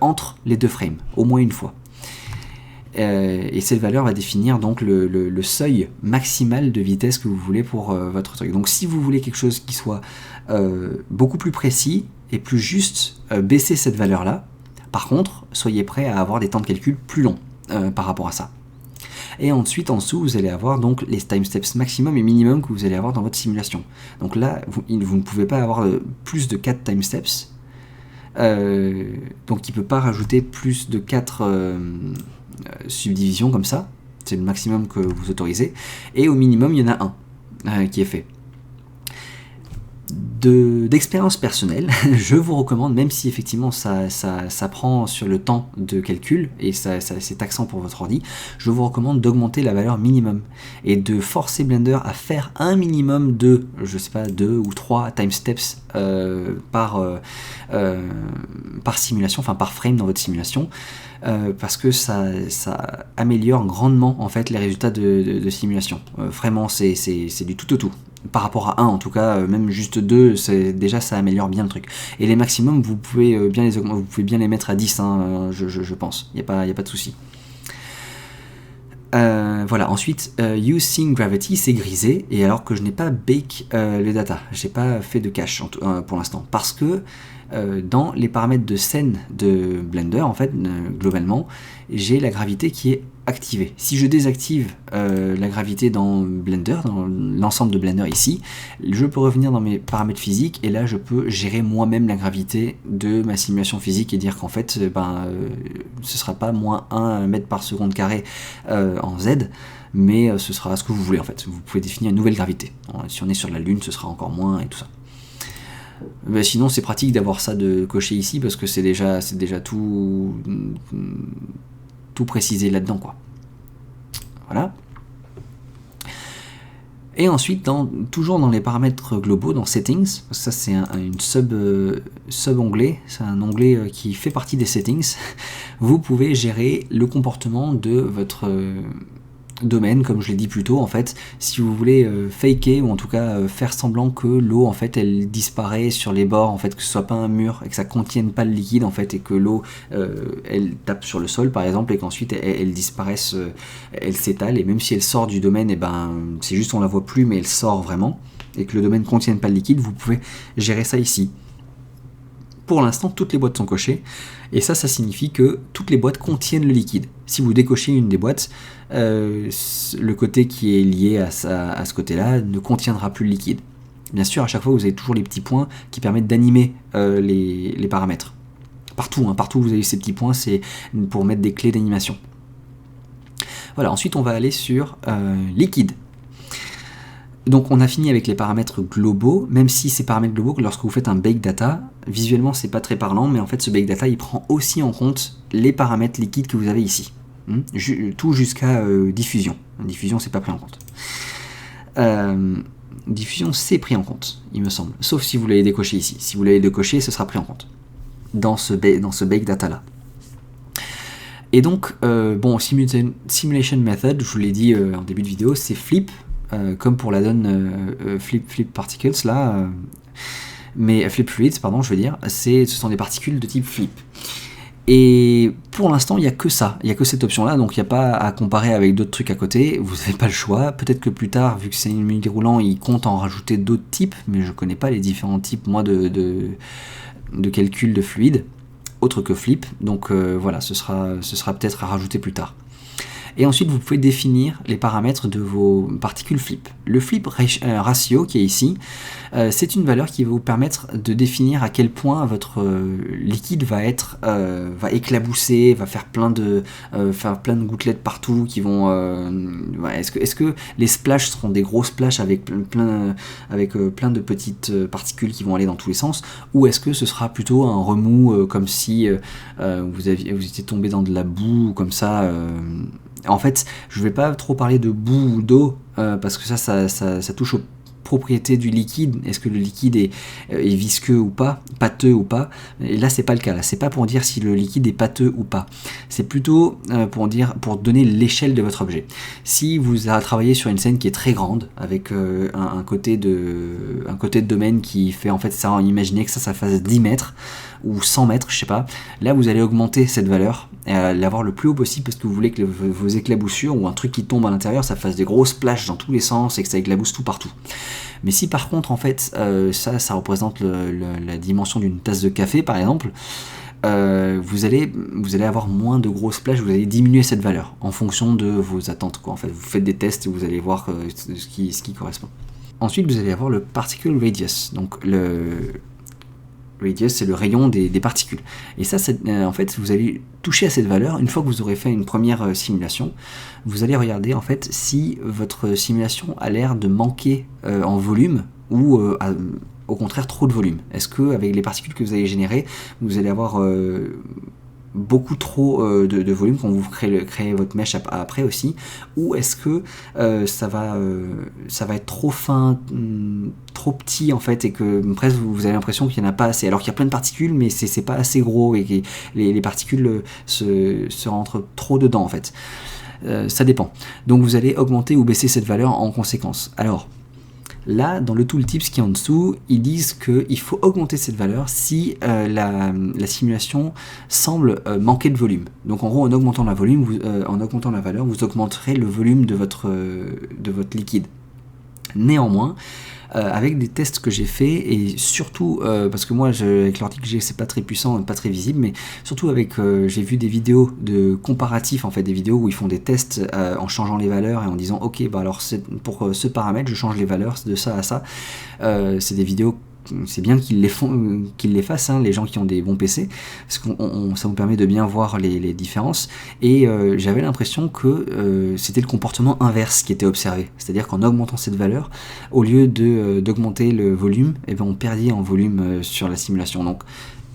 Speaker 1: entre les deux frames, au moins une fois. et cette valeur va définir donc le seuil maximal de vitesse que vous voulez pour votre truc. Donc si vous voulez quelque chose qui soit beaucoup plus précis et plus juste, baissez cette valeur-là. Par contre, soyez prêt à avoir des temps de calcul plus longs par rapport à ça. Et ensuite, en dessous, vous allez avoir donc les time steps maximum et minimum que vous allez avoir dans votre simulation. Donc là, vous ne pouvez pas avoir plus de 4 time steps. Donc il ne peut pas rajouter plus de 4 subdivisions comme ça. C'est le maximum que vous autorisez. Et au minimum, il y en a un qui est fait. D'expérience personnelle, je vous recommande, même si effectivement ça prend sur le temps de calcul et c'est taxant pour votre ordi, je vous recommande d'augmenter la valeur minimum et de forcer Blender à faire un minimum de, je sais pas, 2 ou 3 time steps par simulation, enfin par frame dans votre simulation, parce que ça améliore grandement en fait les résultats de simulation. Vraiment, c'est du tout au tout. Par rapport à 1 en tout cas, même juste 2, déjà ça améliore bien le truc. Et les maximums, vous pouvez bien les augmenter, vous pouvez bien les mettre à 10, hein, je pense, il n'y a pas de souci. Voilà, ensuite, Using Gravity, c'est grisé, et alors que je n'ai pas bake les data, je n'ai pas fait de cache pour l'instant, parce que dans les paramètres de scène de Blender, en fait, globalement, j'ai la gravité qui est activée. Si je désactive la gravité dans Blender, dans l'ensemble de Blender ici, je peux revenir dans mes paramètres physiques, et là je peux gérer moi-même la gravité de ma simulation physique et dire qu'en fait, ce sera pas moins 1 mètre par seconde carré en Z, mais ce sera ce que vous voulez en fait. Vous pouvez définir une nouvelle gravité. Si on est sur la Lune, ce sera encore moins et tout ça. Mais sinon c'est pratique d'avoir ça de cocher ici parce que c'est déjà tout précisé là-dedans quoi. Voilà. Et ensuite, toujours dans les paramètres globaux, dans Settings, ça c'est une sub-onglet, c'est un onglet qui fait partie des Settings, vous pouvez gérer le comportement de votre domaine, comme je l'ai dit plus tôt. En fait, si vous voulez faker, ou en tout cas faire semblant que l'eau en fait elle disparaît sur les bords, en fait que ce soit pas un mur et que ça contienne pas le liquide en fait, et que l'eau elle tape sur le sol par exemple, et qu'ensuite elle disparaisse, elle s'étale, et même si elle sort du domaine, et c'est juste on la voit plus mais elle sort vraiment, et que le domaine contienne pas le liquide, vous pouvez gérer ça ici. Pour l'instant, toutes les boîtes sont cochées, et ça signifie que toutes les boîtes contiennent le liquide. Si vous décochez une des boîtes, le côté qui est lié à ce côté-là ne contiendra plus le liquide. Bien sûr, à chaque fois, vous avez toujours les petits points qui permettent d'animer les paramètres. Partout, partout vous avez ces petits points, c'est pour mettre des clés d'animation. Voilà, ensuite on va aller sur liquide. Donc on a fini avec les paramètres globaux, même si ces paramètres globaux, lorsque vous faites un bake data, visuellement c'est pas très parlant, mais en fait ce bake data il prend aussi en compte les paramètres liquides que vous avez ici. Tout jusqu'à diffusion. Diffusion c'est pas pris en compte. Diffusion c'est pris en compte, il me semble. Sauf si vous l'avez décoché ici. Si vous l'avez décoché, ce sera pris en compte. Dans ce bake data là. Et donc, Simulation Method, je vous l'ai dit en début de vidéo, c'est flip. Comme pour la donne flip particles là, mais flip fluids pardon, je veux dire, ce sont des particules de type flip. Et pour l'instant il n'y a que ça, il n'y a que cette option là, donc il n'y a pas à comparer avec d'autres trucs à côté, vous n'avez pas le choix. Peut-être que plus tard, vu que c'est une menu déroulant, il compte en rajouter d'autres types, mais je ne connais pas les différents types moi de calcul de fluide autre que flip, donc voilà, ce sera peut-être à rajouter plus tard. Et ensuite, vous pouvez définir les paramètres de vos particules flip. Le flip ratio qui est ici, c'est une valeur qui va vous permettre de définir à quel point votre liquide va éclabousser, va faire plein de gouttelettes partout qui vont. Est-ce que les splashes seront des gros splashes avec plein de petites particules qui vont aller dans tous les sens, ou est-ce que ce sera plutôt un remous comme si vous étiez tombé dans de la boue ou comme ça. En fait, je ne vais pas trop parler de boue ou d'eau, parce que ça touche aux propriétés du liquide. Est-ce que le liquide est visqueux ou pas, pâteux ou pas? Et là, c'est pas le cas. Là, c'est pas pour dire si le liquide est pâteux ou pas. C'est plutôt pour donner l'échelle de votre objet. Si vous travaillez sur une scène qui est très grande, avec un côté de domaine qui fait en fait ça, imaginez que ça fasse 10 mètres, ou 100 mètres, je sais pas, là vous allez augmenter cette valeur et l'avoir le plus haut possible parce que vous voulez que vos éclaboussures ou un truc qui tombe à l'intérieur, ça fasse des grosses plages dans tous les sens et que ça éclabousse tout partout. Mais si par contre en fait ça représente la dimension d'une tasse de café par exemple, vous allez avoir moins de grosses plages, vous allez diminuer cette valeur en fonction de vos attentes, quoi. En fait, vous faites des tests et vous allez voir ce qui correspond. Ensuite, vous allez avoir le particle radius. Donc le radius, c'est le rayon des particules. Et ça, en fait, vous allez toucher à cette valeur une fois que vous aurez fait une première simulation. Vous allez regarder en fait si votre simulation a l'air de manquer en volume ou au contraire trop de volume. Est-ce que avec les particules que vous allez générer, vous allez avoir beaucoup trop de volume quand vous créez votre mèche après aussi, ou est-ce que ça va être trop fin, trop petit en fait, et que presque vous avez l'impression qu'il n'y en a pas assez, alors qu'il y a plein de particules mais c'est pas assez gros et que les particules se rentrent trop dedans en fait. Ça dépend. Donc vous allez augmenter ou baisser cette valeur en conséquence. Alors là, dans le tooltips qui est en dessous, ils disent qu'il faut augmenter cette valeur si la simulation semble manquer de volume. Donc en gros, en augmentant la valeur, vous augmenterez le volume de votre liquide. Néanmoins, avec des tests que j'ai fait, et surtout parce que moi avec l'ordi que j'ai, c'est pas très puissant, pas très visible, mais surtout avec j'ai vu des vidéos de comparatifs, en fait des vidéos où ils font des tests en changeant les valeurs et en disant ok, bah alors pour ce paramètre je change les valeurs de ça à ça. C'est des vidéos, c'est bien qu'ils les fassent, hein, les gens qui ont des bons PC, parce que ça vous permet de bien voir les différences. Et j'avais l'impression que c'était le comportement inverse qui était observé, c'est-à-dire qu'en augmentant cette valeur, au lieu d'augmenter le volume, eh ben on perdait en volume sur la simulation. Donc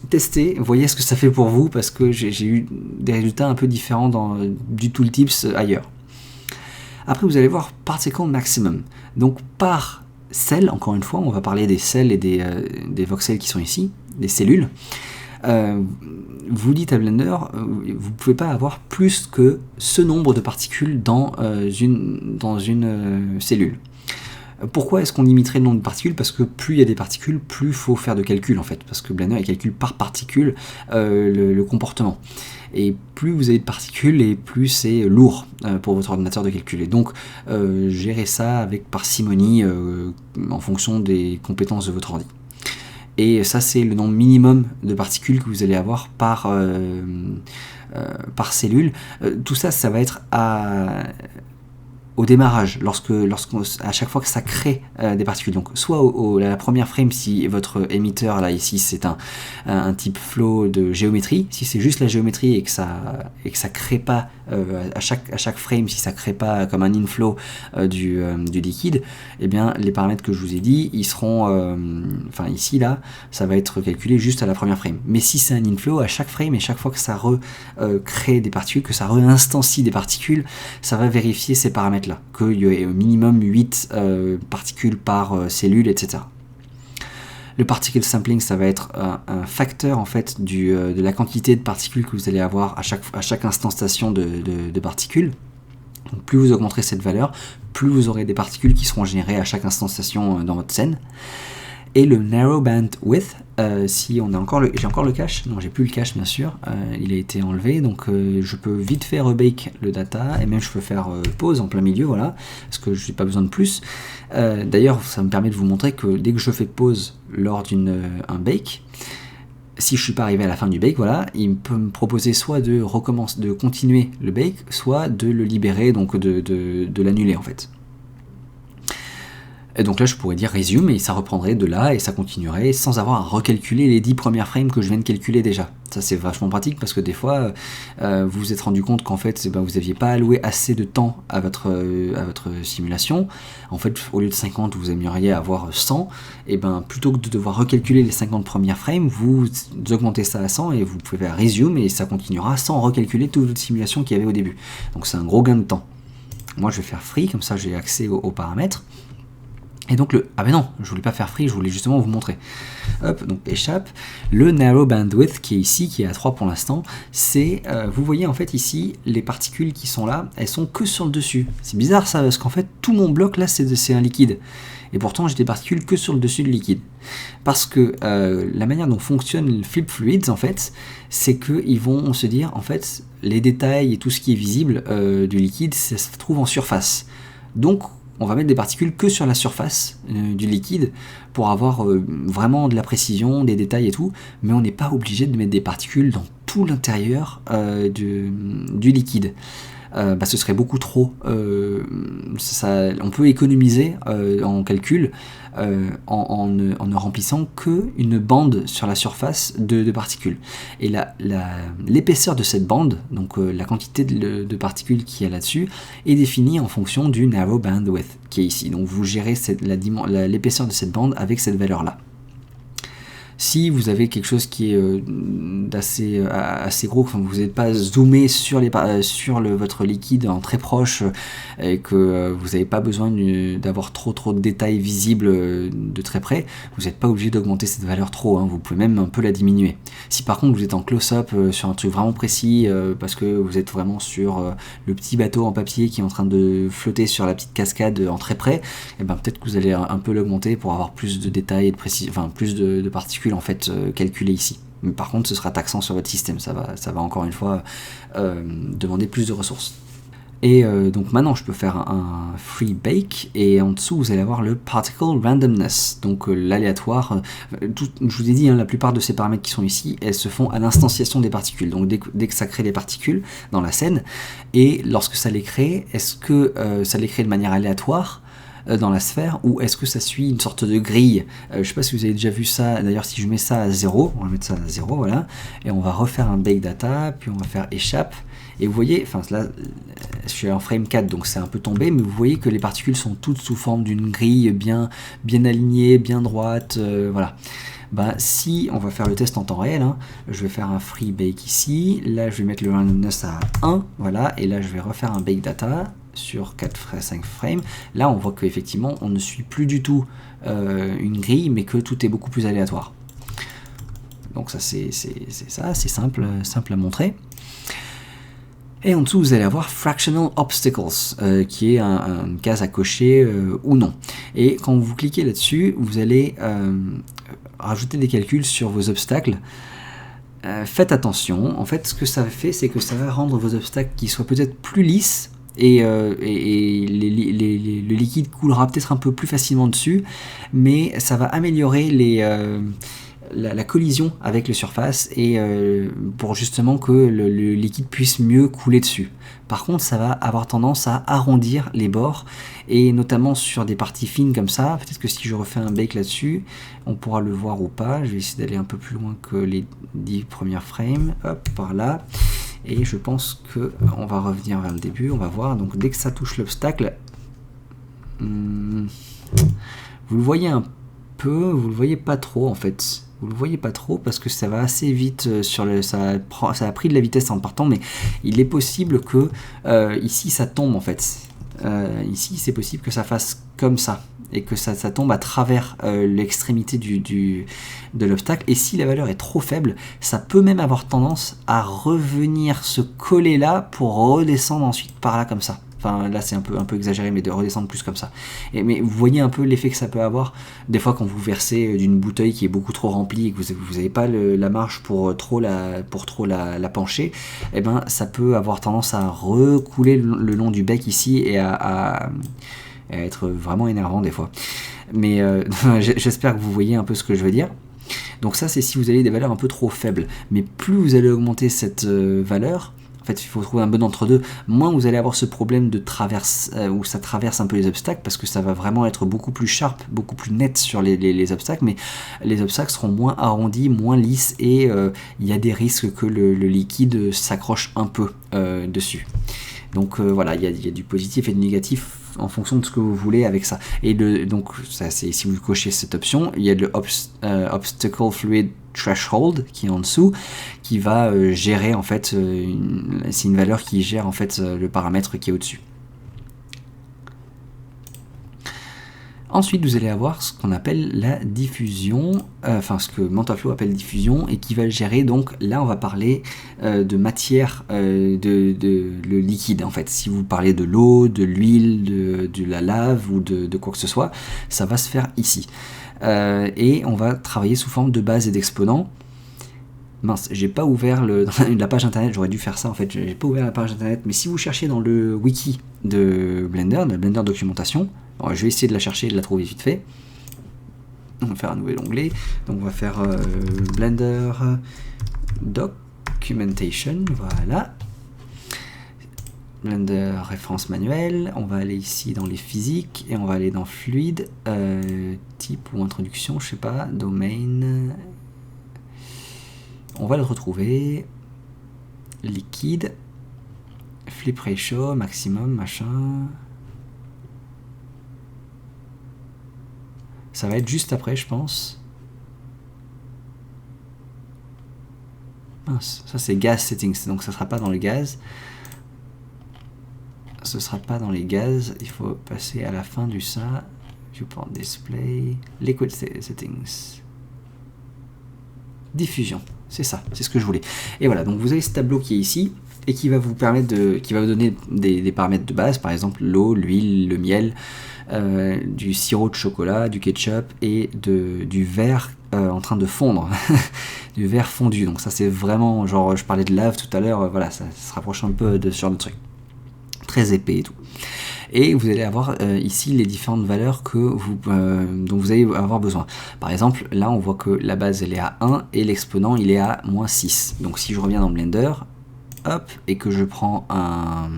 Speaker 1: testez, voyez ce que ça fait pour vous, parce que j'ai eu des résultats un peu différents du tooltips ailleurs. Après vous allez voir particle maximum, donc par cell, encore une fois, on va parler des cells et des voxels qui sont ici, des cellules. Vous dites à Blender, vous ne pouvez pas avoir plus que ce nombre de particules dans une cellule. Pourquoi est-ce qu'on limiterait le nombre de particules? Parce que plus il y a des particules, plus il faut faire de calculs en fait, parce que Blender il calcule par particule le comportement. Et plus vous avez de particules, et plus c'est lourd pour votre ordinateur de calculer. Donc gérez ça avec parcimonie en fonction des compétences de votre ordi. Et ça c'est le nombre minimum de particules que vous allez avoir par cellule. Tout ça, ça va être au démarrage, à chaque fois que ça crée des particules. Donc soit la première frame, si votre émetteur là ici c'est un type flow de géométrie, si c'est juste la géométrie et que ça crée pas à chaque frame, si ça crée pas comme un inflow du liquide, eh bien les paramètres que je vous ai dit, ils seront enfin ici là, ça va être calculé juste à la première frame. Mais si c'est un inflow, à chaque frame et chaque fois que ça crée des particules, que ça réinstancie des particules, ça va vérifier ces paramètres là, qu'il y ait au minimum 8 particules par cellule, etc. Le particle sampling, ça va être un facteur en fait de la quantité de particules que vous allez avoir à chaque instanciation de particules. Donc plus vous augmenterez cette valeur, plus vous aurez des particules qui seront générées à chaque instanciation dans votre scène. Et le narrow band width, si j'ai encore le cache, non j'ai plus le cache bien sûr, il a été enlevé, donc je peux vite faire rebake le data, et même je peux faire pause en plein milieu, voilà, parce que je n'ai pas besoin de plus. D'ailleurs ça me permet de vous montrer que dès que je fais pause lors d'un bake, si je ne suis pas arrivé à la fin du bake, voilà, il peut me proposer soit de continuer le bake, soit de le libérer, donc de l'annuler en fait. Et donc là je pourrais dire resume et ça reprendrait de là et ça continuerait sans avoir à recalculer les 10 premières frames que je viens de calculer déjà. Ça c'est vachement pratique parce que des fois vous vous êtes rendu compte qu'en fait vous n'aviez pas alloué assez de temps à votre simulation. En fait au lieu de 50 vous aimeriez avoir 100, et ben plutôt que de devoir recalculer les 50 premières frames, vous augmentez ça à 100 et vous pouvez faire resume et ça continuera sans recalculer toute votre simulation qu'il y avait au début. Donc c'est un gros gain de temps. Moi je vais faire free, comme ça j'ai accès aux paramètres. Et donc ah ben non, je voulais pas faire free, je voulais justement vous montrer. Hop, donc échappe. Le narrow bandwidth qui est ici, qui est à 3 pour l'instant, c'est, vous voyez en fait ici, les particules qui sont là, elles sont que sur le dessus. C'est bizarre ça, parce qu'en fait tout mon bloc là c'est un liquide. Et pourtant j'ai des particules que sur le dessus du liquide. Parce que la manière dont fonctionnent les flip fluids en fait, c'est qu'ils vont se dire en fait les détails et tout ce qui est visible du liquide, ça se trouve en surface. Donc on va mettre des particules que sur la surface du liquide pour avoir vraiment de la précision, des détails et tout, mais on n'est pas obligé de mettre des particules dans tout l'intérieur du liquide. Ce serait beaucoup trop. On peut économiser en calcul en ne remplissant qu'une bande sur la surface de particules. Et l'épaisseur de cette bande, donc la quantité de particules qu'il y a là-dessus, est définie en fonction du narrow bandwidth qui est ici. Donc vous gérez l'épaisseur de cette bande avec cette valeur-là. Si vous avez quelque chose qui est assez gros, enfin, vous n'êtes pas zoomé sur votre liquide en très proche et que vous n'avez pas besoin d'avoir trop de détails visibles de très près, vous n'êtes pas obligé d'augmenter cette valeur trop, hein, vous pouvez même un peu la diminuer. Si par contre vous êtes en close-up sur un truc vraiment précis parce que vous êtes vraiment sur le petit bateau en papier qui est en train de flotter sur la petite cascade en très près, et ben peut-être que vous allez un peu l'augmenter pour avoir plus de détails et de précision, enfin plus de particules en fait calculées ici. Mais par contre ce sera taxant sur votre système, ça va encore une fois demander plus de ressources. Et donc maintenant je peux faire un free bake et en dessous vous allez avoir le particle randomness, donc l'aléatoire. Je vous ai dit, hein, la plupart de ces paramètres qui sont ici, elles se font à l'instanciation des particules, donc dès que ça crée les particules dans la scène, et lorsque ça les crée, est-ce que ça les crée de manière aléatoire dans la sphère, ou est-ce que ça suit une sorte de grille? Je sais pas si vous avez déjà vu ça, d'ailleurs si je mets ça à 0, on va mettre ça à 0, voilà, et on va refaire un bake data, puis on va faire échappe, et vous voyez, enfin là, je suis en frame 4, donc c'est un peu tombé, mais vous voyez que les particules sont toutes sous forme d'une grille bien alignée, bien droite, voilà. Si on va faire le test en temps réel, hein, je vais faire un free bake ici, là je vais mettre le randomness à 1, voilà, et là je vais refaire un bake data sur 5 frames. Là on voit qu'effectivement on ne suit plus du tout une grille, mais que tout est beaucoup plus aléatoire. Donc ça c'est simple à montrer. Et en dessous, vous allez avoir Fractional Obstacles, qui est une case à cocher ou non. Et quand vous cliquez là-dessus, vous allez rajouter des calculs sur vos obstacles. Faites attention, en fait, ce que ça fait, c'est que ça va rendre vos obstacles qui soient peut-être plus lisses, et le liquide coulera peut-être un peu plus facilement dessus, mais ça va améliorer la collision avec les surfaces et pour justement que le liquide puisse mieux couler dessus. Par contre, ça va avoir tendance à arrondir les bords, et notamment sur des parties fines comme ça. Peut-être que si je refais un bake là-dessus, on pourra le voir ou pas. Je vais essayer d'aller un peu plus loin que les 10 premières frames. Hop, par là. Et je pense que on va revenir vers le début. On va voir. Donc dès que ça touche l'obstacle, vous le voyez un peu, vous le voyez pas trop en fait. Vous le voyez pas trop parce que ça va assez vite ça a pris de la vitesse en partant, mais il est possible que ici ça tombe en fait. Ici c'est possible que ça fasse comme ça et que ça tombe à travers l'extrémité de l'obstacle, et si la valeur est trop faible, ça peut même avoir tendance à revenir se coller là pour redescendre ensuite par là comme ça. Enfin là c'est un peu exagéré, mais de redescendre plus comme ça. Mais vous voyez un peu l'effet que ça peut avoir des fois quand vous versez d'une bouteille qui est beaucoup trop remplie et que vous n'avez pas la marge pour trop la pencher, et ben ça peut avoir tendance à recouler le long du bec ici et à être vraiment énervant des fois. Mais j'espère que vous voyez un peu ce que je veux dire. Donc ça c'est si vous avez des valeurs un peu trop faibles, mais plus vous allez augmenter cette valeur, en fait, il faut trouver un bon entre-deux. Moins vous allez avoir ce problème de traverse, où ça traverse un peu les obstacles, parce que ça va vraiment être beaucoup plus sharp, beaucoup plus net sur les obstacles, mais les obstacles seront moins arrondis, moins lisses, et il y a des risques que le liquide s'accroche un peu dessus. Donc voilà, il y a du positif et du négatif en fonction de ce que vous voulez avec ça. Et donc ça, c'est si vous cochez cette option, il y a le Obstacle Fluid Threshold qui est en dessous, qui va gérer en fait, c'est une valeur qui gère en fait le paramètre qui est au-dessus. Ensuite, vous allez avoir ce qu'on appelle la diffusion, enfin ce que MantaFlow appelle diffusion, et qui va gérer, donc là on va parler de matière, le liquide en fait. Si vous parlez de l'eau, de l'huile, de la lave ou de quoi que ce soit, ça va se faire ici. Et on va travailler sous forme de base et d'exponents. Mince, j'ai pas ouvert la page internet, j'aurais dû faire ça en fait, j'ai pas ouvert la page internet, mais si vous cherchez dans le wiki de Blender, de Blender documentation, alors, je vais essayer de la chercher et de la trouver vite fait. On va faire un nouvel onglet, donc on va faire Blender Documentation, voilà. Blender référence manuelle, on va aller ici dans les physiques, et on va aller dans fluide, type ou introduction, je sais pas, domaine... On va le retrouver, liquide, flip ratio, maximum, machin. Ça va être juste après, je pense. Mince, ça c'est gas settings, donc ça sera pas dans le gaz. Ce sera pas dans les gaz, il faut passer à la fin du ça. Viewport display, liquid settings. Diffusion, c'est ça, c'est ce que je voulais. Et voilà, donc vous avez ce tableau qui est ici et qui va vous permettre qui va vous donner des paramètres de base, par exemple l'eau, l'huile, le miel, du sirop de chocolat, du ketchup et du verre en train de fondre, du verre fondu. Donc ça c'est vraiment, genre je parlais de lave tout à l'heure, voilà, ça se rapproche un peu de ce genre de truc, très épais et tout. Et vous allez avoir ici les différentes valeurs dont vous allez avoir besoin. Par exemple, là on voit que la base elle est à 1 et l'exponent il est à -6. Donc si je reviens dans Blender, hop, et que je prends un...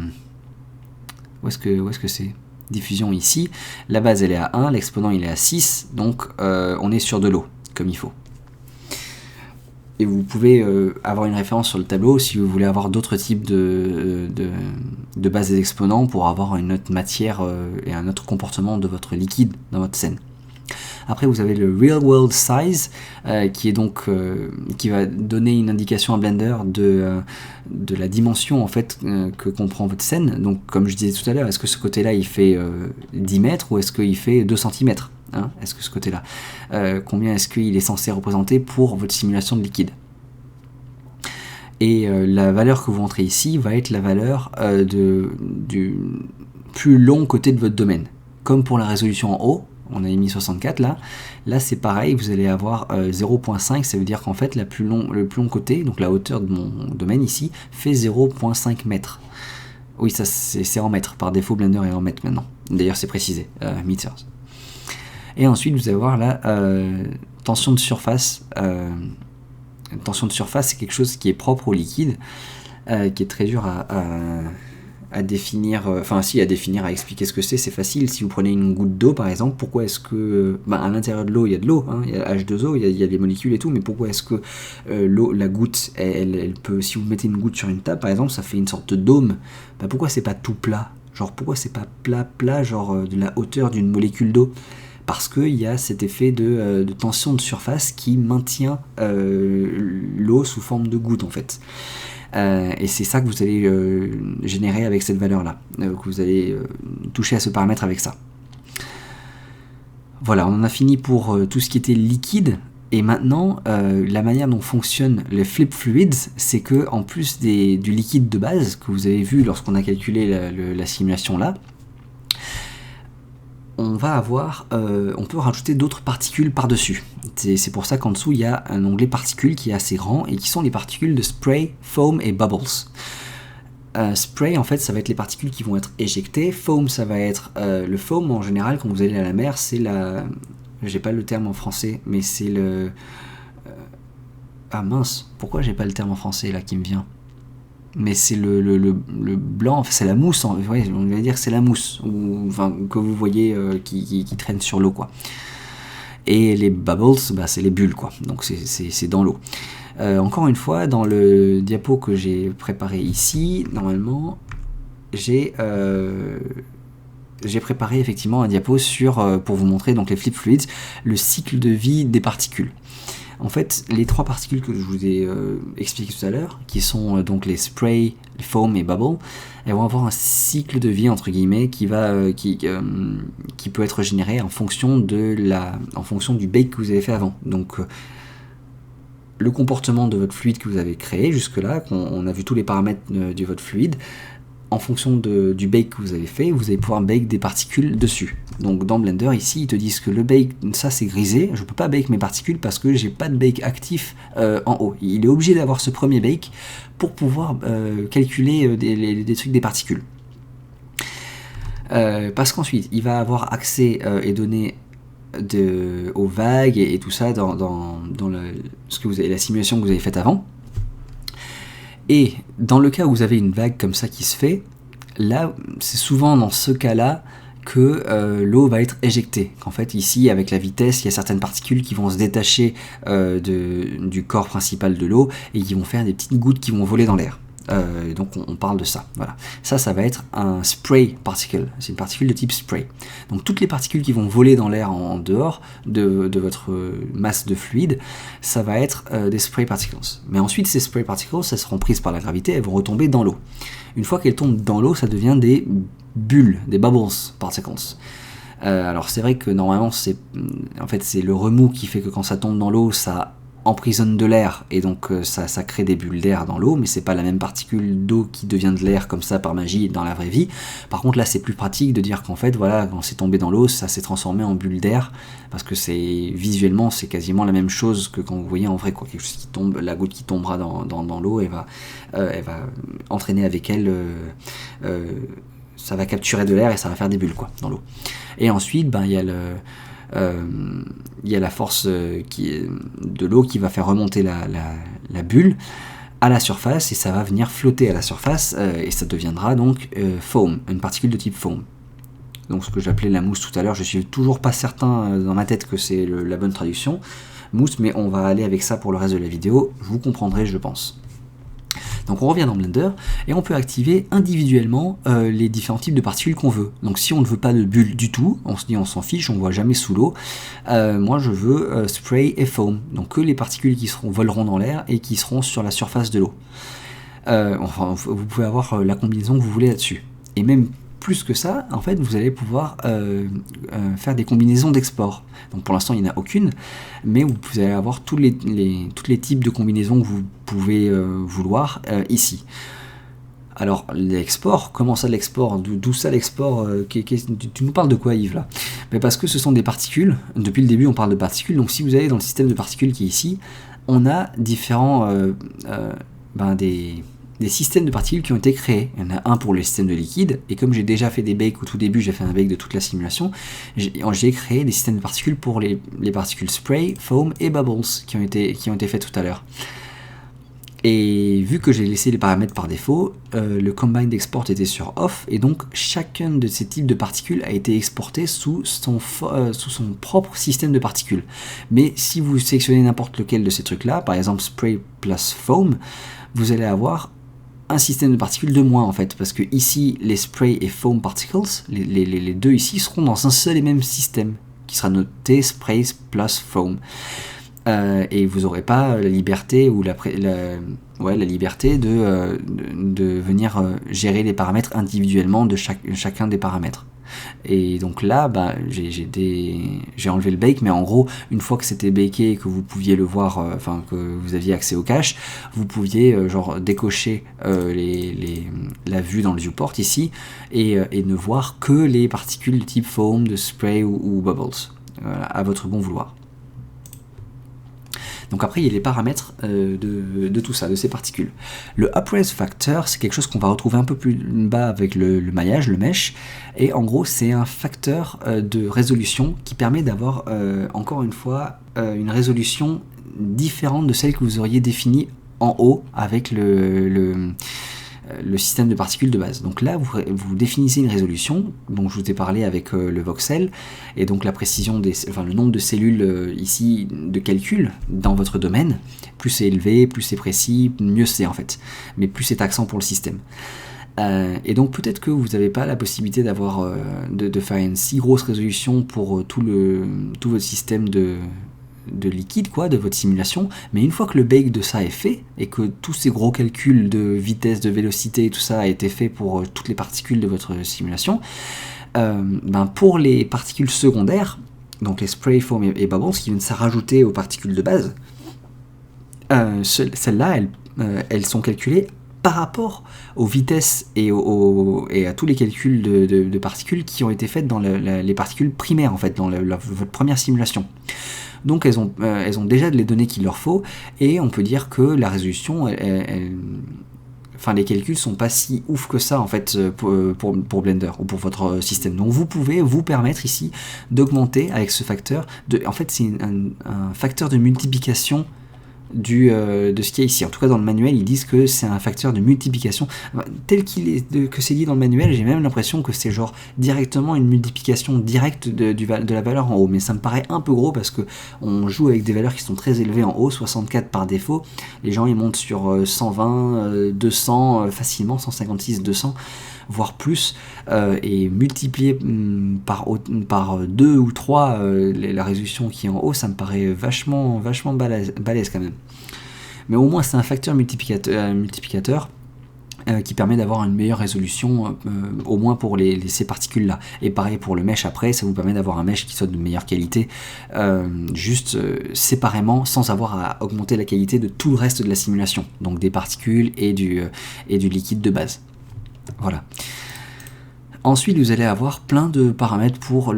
Speaker 1: Où est-ce que c'est? Diffusion ici, la base elle est à 1, l'exponent il est à 6, donc on est sur de l'eau, comme il faut. Et vous pouvez avoir une référence sur le tableau si vous voulez avoir d'autres types de bases et d'exponents pour avoir une autre matière et un autre comportement de votre liquide dans votre scène. Après vous avez le Real World Size qui est donc qui va donner une indication à Blender de la dimension en fait que comprend votre scène. Donc comme je disais tout à l'heure, est-ce que ce côté-là il fait 10 mètres ou est-ce qu'il fait 2 cm? Hein, est-ce que ce côté-là, combien est-ce qu'il est censé représenter pour votre simulation de liquide? Et la valeur que vous rentrez ici va être la valeur du plus long côté de votre domaine. Comme pour la résolution en haut, on a mis 64 là c'est pareil, vous allez avoir 0.5, ça veut dire qu'en fait le plus long côté, donc la hauteur de mon domaine ici, fait 0.5 mètres. Oui, ça c'est en mètres, par défaut Blender est en mètres maintenant. D'ailleurs c'est précisé, meters. Et ensuite, vous allez voir là, tension de surface. Tension de surface, c'est quelque chose qui est propre au liquide, qui est très dur à définir, à expliquer ce que c'est facile. Si vous prenez une goutte d'eau, par exemple, pourquoi est-ce que, à l'intérieur de l'eau, il y a de l'eau, hein, il y a H2O, il y a des molécules et tout, mais pourquoi est-ce que l'eau, la goutte, elle peut, si vous mettez une goutte sur une table, par exemple, ça fait une sorte de dôme, pourquoi c'est pas tout plat? Genre, pourquoi c'est pas plat, genre de la hauteur d'une molécule d'eau? Parce qu'il y a cet effet de tension de surface qui maintient l'eau sous forme de goutte en fait. Et c'est ça que vous allez générer avec cette valeur-là, que vous allez toucher à ce paramètre avec ça. Voilà, on en a fini pour tout ce qui était liquide. Et maintenant, la manière dont fonctionne le Flip Fluids, c'est que en plus du liquide de base que vous avez vu lorsqu'on a calculé la simulation là, on va avoir, on peut rajouter d'autres particules par-dessus. C'est pour ça qu'en dessous, il y a un onglet particules qui est assez grand et qui sont les particules de spray, foam et bubbles. Spray, en fait, ça va être les particules qui vont être éjectées. Foam, ça va être le foam, en général, quand vous allez à la mer, c'est la... J'ai pas le terme en français, mais c'est le... Ah mince, pourquoi j'ai pas le terme en français, là, qui me vient? Mais c'est le blanc, enfin, c'est la mousse, ouais, on va dire que c'est la mousse, enfin, que vous voyez qui traîne sur l'eau, quoi. Et les bubbles, c'est les bulles, quoi, donc c'est dans l'eau. Encore une fois, dans le diapo que j'ai préparé ici, normalement, j'ai préparé effectivement un diapo pour vous montrer donc les flip fluids, le cycle de vie des particules. En fait, les trois particules que je vous ai expliquées tout à l'heure, qui sont donc les spray, les foam et bubble, elles vont avoir un cycle de vie entre guillemets qui peut être généré en fonction du bake que vous avez fait avant. Donc le comportement de votre fluide que vous avez créé jusque-là, on a vu tous les paramètres de votre fluide. En fonction du bake que vous avez fait, vous allez pouvoir bake des particules dessus. Donc dans Blender, ici, ils te disent que le bake, ça c'est grisé, je ne peux pas bake mes particules parce que j'ai pas de bake actif en haut. Il est obligé d'avoir ce premier bake pour pouvoir calculer des trucs des particules. Parce qu'ensuite, il va avoir accès et donner aux vagues et tout ça dans la simulation que vous avez faite avant. Et dans le cas où vous avez une vague comme ça qui se fait, là, c'est souvent dans ce cas-là que l'eau va être éjectée. En fait, ici, avec la vitesse, il y a certaines particules qui vont se détacher du corps principal de l'eau et qui vont faire des petites gouttes qui vont voler dans l'air. Donc on parle de ça. Voilà. Ça va être un spray particle. C'est une particule de type spray. Donc toutes les particules qui vont voler dans l'air en dehors de votre masse de fluide, ça va être des spray particles. Mais ensuite, ces spray particles, elles seront prises par la gravité, elles vont retomber dans l'eau. Une fois qu'elles tombent dans l'eau, ça devient des bulles, des bubbles particles. Alors c'est vrai que normalement, c'est le remous qui fait que quand ça tombe dans l'eau, ça emprisonne de l'air et donc ça crée des bulles d'air dans l'eau, mais c'est pas la même particule d'eau qui devient de l'air comme ça par magie dans la vraie vie. Par contre là c'est plus pratique de dire qu'en fait voilà, quand c'est tombé dans l'eau, ça s'est transformé en bulle d'air, parce que visuellement c'est quasiment la même chose que quand vous voyez en vrai, quoi, quelque chose qui tombe, la goutte qui tombera dans l'eau, elle va entraîner avec elle ça va capturer de l'air et ça va faire des bulles dans l'eau. Et ensuite il y a la force de l'eau qui va faire remonter la bulle à la surface et ça va venir flotter à la surface et ça deviendra donc foam, une particule de type foam. Donc ce que j'appelais la mousse tout à l'heure, je suis toujours pas certain dans ma tête que c'est la bonne traduction, mousse, mais on va aller avec ça pour le reste de la vidéo, vous comprendrez je pense. Donc on revient dans Blender et on peut activer individuellement les différents types de particules qu'on veut. Donc si on ne veut pas de bulles du tout, on se dit on s'en fiche, on ne voit jamais sous l'eau, moi je veux spray et foam, donc que les particules qui voleront dans l'air et qui seront sur la surface de l'eau. Vous pouvez avoir la combinaison que vous voulez là-dessus. Et même plus que ça, en fait, vous allez pouvoir faire des combinaisons d'export. Donc pour l'instant, il n'y en a aucune, mais vous allez avoir tous les types de combinaisons que vous pouvez vouloir ici. Alors, l'export, comment ça l'export? D'où ça l'export? Tu nous parles de quoi, Yves, là? Mais parce que ce sont des particules. Depuis le début, on parle de particules. Donc si vous allez dans le système de particules qui est ici, on a différents des systèmes de particules qui ont été créés. Il y en a un pour les systèmes de liquide, et comme j'ai déjà fait des bakes au tout début, j'ai fait un bake de toute la simulation, j'ai créé des systèmes de particules pour les particules spray, foam et bubbles qui ont été faits tout à l'heure. Et vu que j'ai laissé les paramètres par défaut, le combine export était sur off, et donc chacun de ces types de particules a été exporté sous son propre système de particules. Mais si vous sélectionnez n'importe lequel de ces trucs-là, par exemple spray plus foam, vous allez avoir un système de particules de moins en fait, parce que ici les spray et foam particles, les deux ici seront dans un seul et même système qui sera noté spray plus foam. Et vous n'aurez pas la liberté ou la liberté de venir gérer les paramètres individuellement de chacun des paramètres. Et donc là, j'ai enlevé le bake, mais en gros, une fois que c'était baké et que vous pouviez le voir, que vous aviez accès au cache, vous pouviez décocher la vue dans le viewport ici et ne voir que les particules de type foam, de spray ou bubbles, à votre bon vouloir. Donc après, il y a les paramètres de tout ça, de ces particules. Le upraise factor, c'est quelque chose qu'on va retrouver un peu plus bas avec le maillage, le mesh. Et en gros, c'est un facteur de résolution qui permet d'avoir, encore une fois, une résolution différente de celle que vous auriez définie en haut avec le système de particules de base. Donc là, vous définissez une résolution, dont je vous ai parlé avec le voxel, et donc la précision, le nombre de cellules ici de calcul dans votre domaine. Plus c'est élevé, plus c'est précis, mieux c'est en fait. Mais plus c'est taxant pour le système. Et donc peut-être que vous n'avez pas la possibilité d'avoir de faire une si grosse résolution pour tout votre système liquide, quoi, de votre simulation, mais une fois que le bake de ça est fait, et que tous ces gros calculs de vitesse, de vélocité, tout ça a été fait pour toutes les particules de votre simulation, pour les particules secondaires, donc les spray, foam et bubbles, qui viennent s'ajouter aux particules de base, celles-là, elles sont calculées par rapport aux vitesses et à tous les calculs de particules qui ont été faites dans les particules primaires, en fait, dans votre première simulation. Donc elles ont déjà les données qu'il leur faut, et on peut dire que la résolution, les calculs sont pas si ouf que ça, en fait, pour Blender ou pour votre système. Donc vous pouvez vous permettre ici d'augmenter avec ce facteur. En fait, c'est un facteur de multiplication de ce qu'il y a ici. En tout cas, dans le manuel, ils disent que c'est un facteur de multiplication. Tel que c'est dit dans le manuel, j'ai même l'impression que c'est genre directement une multiplication directe de la valeur en haut. Mais ça me paraît un peu gros parce que on joue avec des valeurs qui sont très élevées en haut, 64 par défaut. Les gens, ils montent sur 120, 200, facilement, 156, 200, voire plus, et multiplier par 2 ou 3 la résolution qui est en haut, ça me paraît vachement balèze quand même. Mais au moins c'est un facteur multiplicateur qui permet d'avoir une meilleure résolution, au moins pour ces particules là. Et pareil pour le mesh après, ça vous permet d'avoir un mesh qui soit de meilleure qualité, séparément, sans avoir à augmenter la qualité de tout le reste de la simulation, donc des particules et du liquide de base. Voilà. Ensuite, vous allez avoir plein de paramètres pour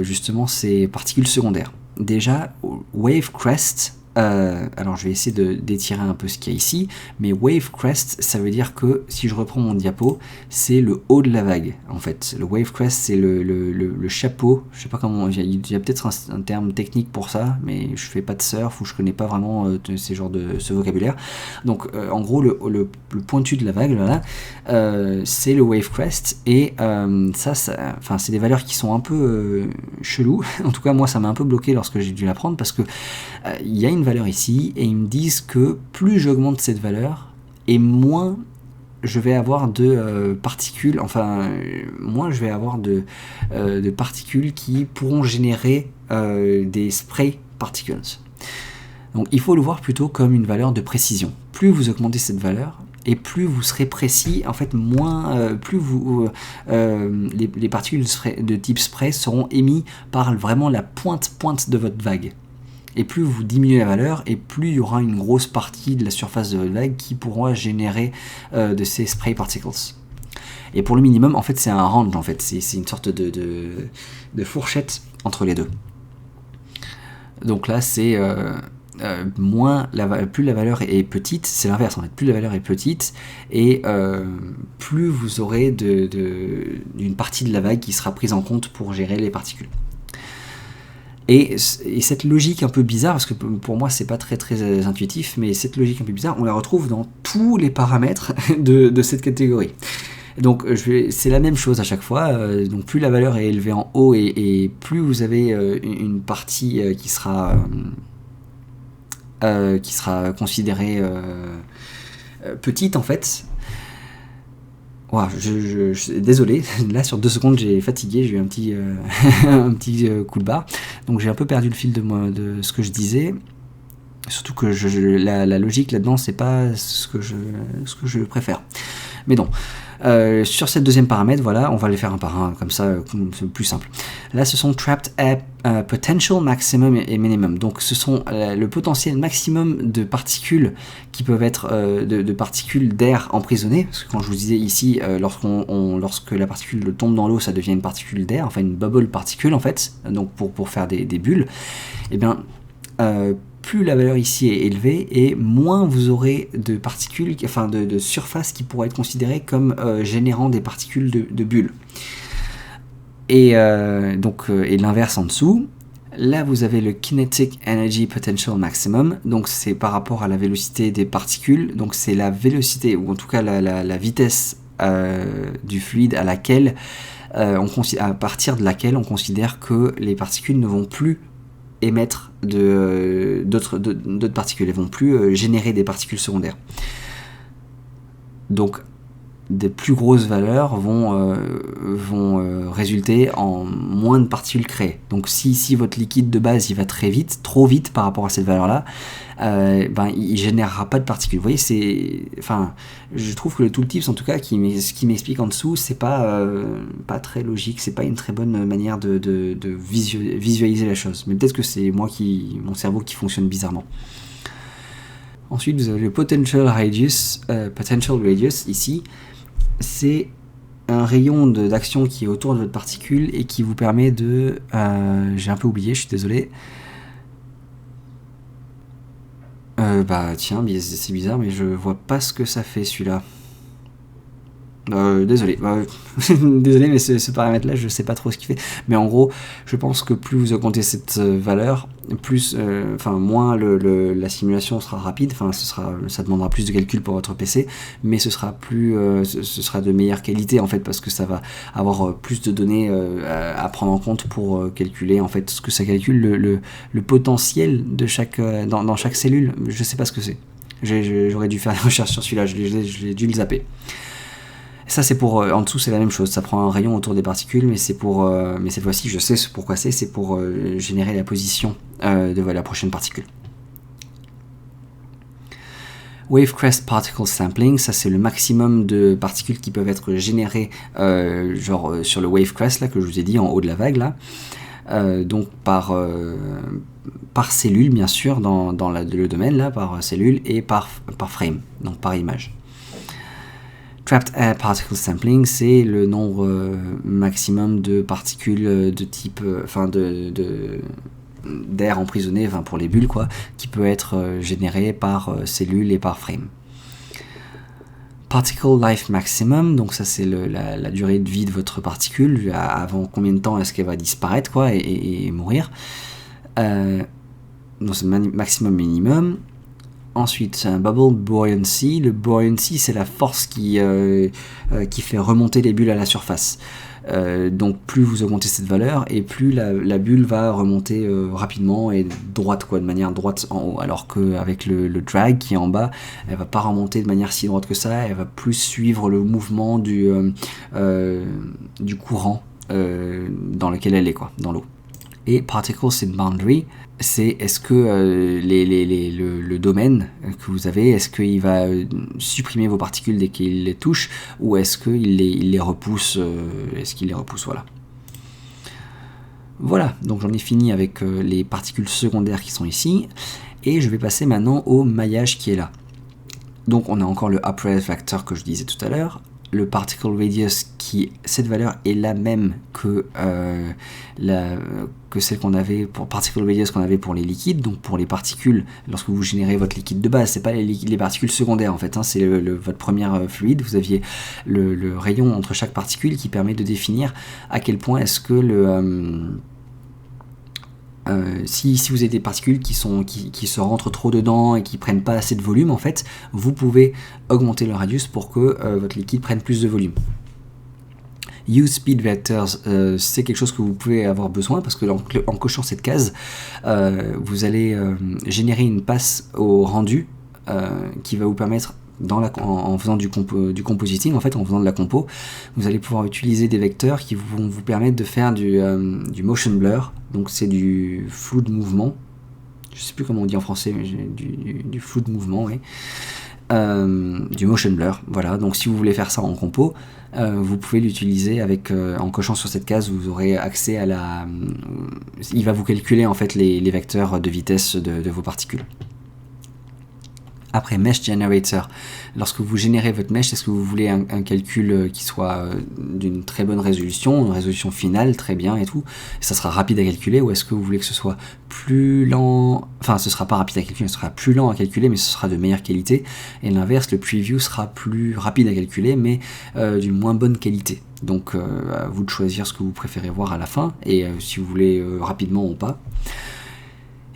Speaker 1: justement ces particules secondaires. Déjà, Wave Crest. Alors je vais essayer d'étirer un peu ce qu'il y a ici, mais Wave Crest, ça veut dire que, si je reprends mon diapo, c'est le haut de la vague, en fait. Le Wave Crest, c'est le chapeau, je sais pas comment, il y a peut-être un terme technique pour ça, mais je fais pas de surf, ou je connais pas vraiment ce vocabulaire. Donc en gros, le pointu de la vague, voilà, c'est le Wave Crest, et c'est des valeurs qui sont un peu cheloues. En tout cas, moi, ça m'a un peu bloqué lorsque j'ai dû l'apprendre, parce que il y a une valeur ici, et ils me disent que plus j'augmente cette valeur, et moins je vais avoir de particules, moins je vais avoir de particules qui pourront générer des spray particles. Donc il faut le voir plutôt comme une valeur de précision. Plus vous augmentez cette valeur, et plus vous serez précis, en fait, plus les particules de type spray seront émises par vraiment la pointe de votre vague. Et plus vous diminuez la valeur, et plus il y aura une grosse partie de la surface de votre vague qui pourra générer de ces spray particles. Et pour le minimum, en fait, c'est un range, en fait. C'est une sorte de fourchette entre les deux. Donc là, c'est plus la valeur est petite, c'est l'inverse en fait, plus la valeur est petite, et plus vous aurez d'une partie de la vague qui sera prise en compte pour gérer les particules. Et cette logique un peu bizarre, parce que pour moi c'est pas très intuitif, mais cette logique un peu bizarre, on la retrouve dans tous les paramètres de cette catégorie. Donc c'est la même chose à chaque fois, donc plus la valeur est élevée en haut, et plus vous avez une partie qui sera considérée petite en fait. Wow, désolé, là sur 2 secondes j'ai fatigué, j'ai eu un petit, coup de barre, donc j'ai un peu perdu le fil de ce que je disais, surtout que la logique là-dedans c'est pas ce que je préfère, mais non. Sur cette deuxième paramètre, voilà, on va les faire un par un, comme ça, c'est plus simple. Là, ce sont trapped at potential maximum et minimum. Donc, ce sont le potentiel maximum de particules qui peuvent être de particules d'air emprisonnées. Parce que quand je vous disais ici, lorsque la particule tombe dans l'eau, ça devient une particule d'air, enfin une bubble particule en fait. Donc, pour faire des bulles, et bien plus la valeur ici est élevée, et moins vous aurez de particules, de surface qui pourraient être considérées comme générant des particules de bulles. Et l'inverse en dessous, là vous avez le Kinetic Energy Potential Maximum, donc c'est par rapport à la vélocité des particules, donc c'est la vélocité, ou en tout cas la vitesse du fluide à laquelle, à partir de laquelle on considère que les particules ne vont plus émettre d'autres particules, elles vont plus générer des particules secondaires. Donc des plus grosses valeurs vont résulter en moins de particules créées. Donc si votre liquide de base il va très vite, trop vite par rapport à cette valeur-là, il générera pas de particules. Vous voyez, je trouve que le tooltips en tout cas qui m'explique en dessous, c'est pas très logique, c'est pas une très bonne manière de visualiser la chose. Mais peut-être que c'est mon cerveau qui fonctionne bizarrement. Ensuite, vous avez le potential radius ici. C'est un rayon d'action qui est autour de votre particule et qui vous permet de... j'ai un peu oublié, je suis désolé. Tiens, c'est bizarre, mais je vois pas ce que ça fait celui-là. Désolé, désolé, mais ce paramètre-là, je sais pas trop ce qu'il fait. Mais en gros, je pense que plus vous augmentez cette valeur, moins la simulation sera rapide. Ça demandera plus de calcul pour votre PC, mais ce sera de meilleure qualité en fait, parce que ça va avoir plus de données à prendre en compte pour calculer en fait ce que ça calcule le potentiel de dans chaque cellule. Je sais pas ce que c'est. J'aurais dû faire des recherches sur celui-là. J'ai dû le zapper. Ça c'est pour, en dessous c'est la même chose, ça prend un rayon autour des particules, mais c'est pour, mais cette fois-ci je sais pourquoi c'est pour générer la position de la prochaine particule. Wave Crest Particle Sampling, ça c'est le maximum de particules qui peuvent être générées sur le Wave Crest là que je vous ai dit en haut de la vague là, donc par cellule bien sûr dans le domaine là, par cellule et par frame, donc par image. Trapped Air Particle Sampling, c'est le nombre maximum de particules de type, d'air emprisonné, pour les bulles quoi, qui peut être généré par cellule et par frame. Particle Life Maximum, donc ça c'est la durée de vie de votre particule, avant combien de temps est-ce qu'elle va disparaître quoi et mourir. Donc c'est maximum minimum. Ensuite, c'est un Bubble Buoyancy. Le buoyancy, c'est la force qui fait remonter les bulles à la surface. Donc, plus vous augmentez cette valeur, et plus la bulle va remonter rapidement et droite, de manière droite en haut. Alors qu'avec le drag qui est en bas, elle va pas remonter de manière si droite que ça. Elle va plus suivre le mouvement du courant dans lequel elle est, dans l'eau. Et Particles in Boundary, c'est est-ce que le domaine que vous avez, est-ce qu'il va supprimer vos particules dès qu'il les touche, ou est-ce qu'il les repousse, voilà. Voilà, donc j'en ai fini avec les particules secondaires qui sont ici, et je vais passer maintenant au maillage qui est là. Donc on a encore le upright factor que je disais tout à l'heure, le particle radius cette valeur est la même que celle qu'on avait pour particle radius qu'on avait pour les liquides, donc pour les particules lorsque vous générez votre liquide de base, c'est pas les particules secondaires en fait, c'est votre premier fluide, vous aviez le rayon entre chaque particule qui permet de définir à quel point est-ce que si vous avez des particules qui se rentrent trop dedans et qui prennent pas assez de volume, en fait, vous pouvez augmenter le radius pour que votre liquide prenne plus de volume. Use speed vectors, c'est quelque chose que vous pouvez avoir besoin parce que en cochant cette case, vous allez générer une passe au rendu qui va vous permettre en faisant du compositing, en fait, en faisant de la compo, vous allez pouvoir utiliser des vecteurs qui vont vous permettre de faire du motion blur, donc c'est du flou de mouvement, je sais plus comment on dit en français, mais du flou de mouvement, oui. Du motion blur, voilà, donc si vous voulez faire ça en compo, vous pouvez l'utiliser en cochant sur cette case, vous aurez accès à il va vous calculer en fait les vecteurs de vitesse de vos particules. Après, Mesh Generator, lorsque vous générez votre mesh, est-ce que vous voulez un calcul qui soit d'une très bonne résolution, une résolution finale, très bien et tout, et ça sera rapide à calculer, ou est-ce que vous voulez que ce soit plus lent, enfin ce sera pas rapide à calculer, ce sera plus lent à calculer, mais ce sera de meilleure qualité, et l'inverse, le preview sera plus rapide à calculer, mais d'une moins bonne qualité. Donc à vous de choisir ce que vous préférez voir à la fin, et si vous voulez rapidement ou pas.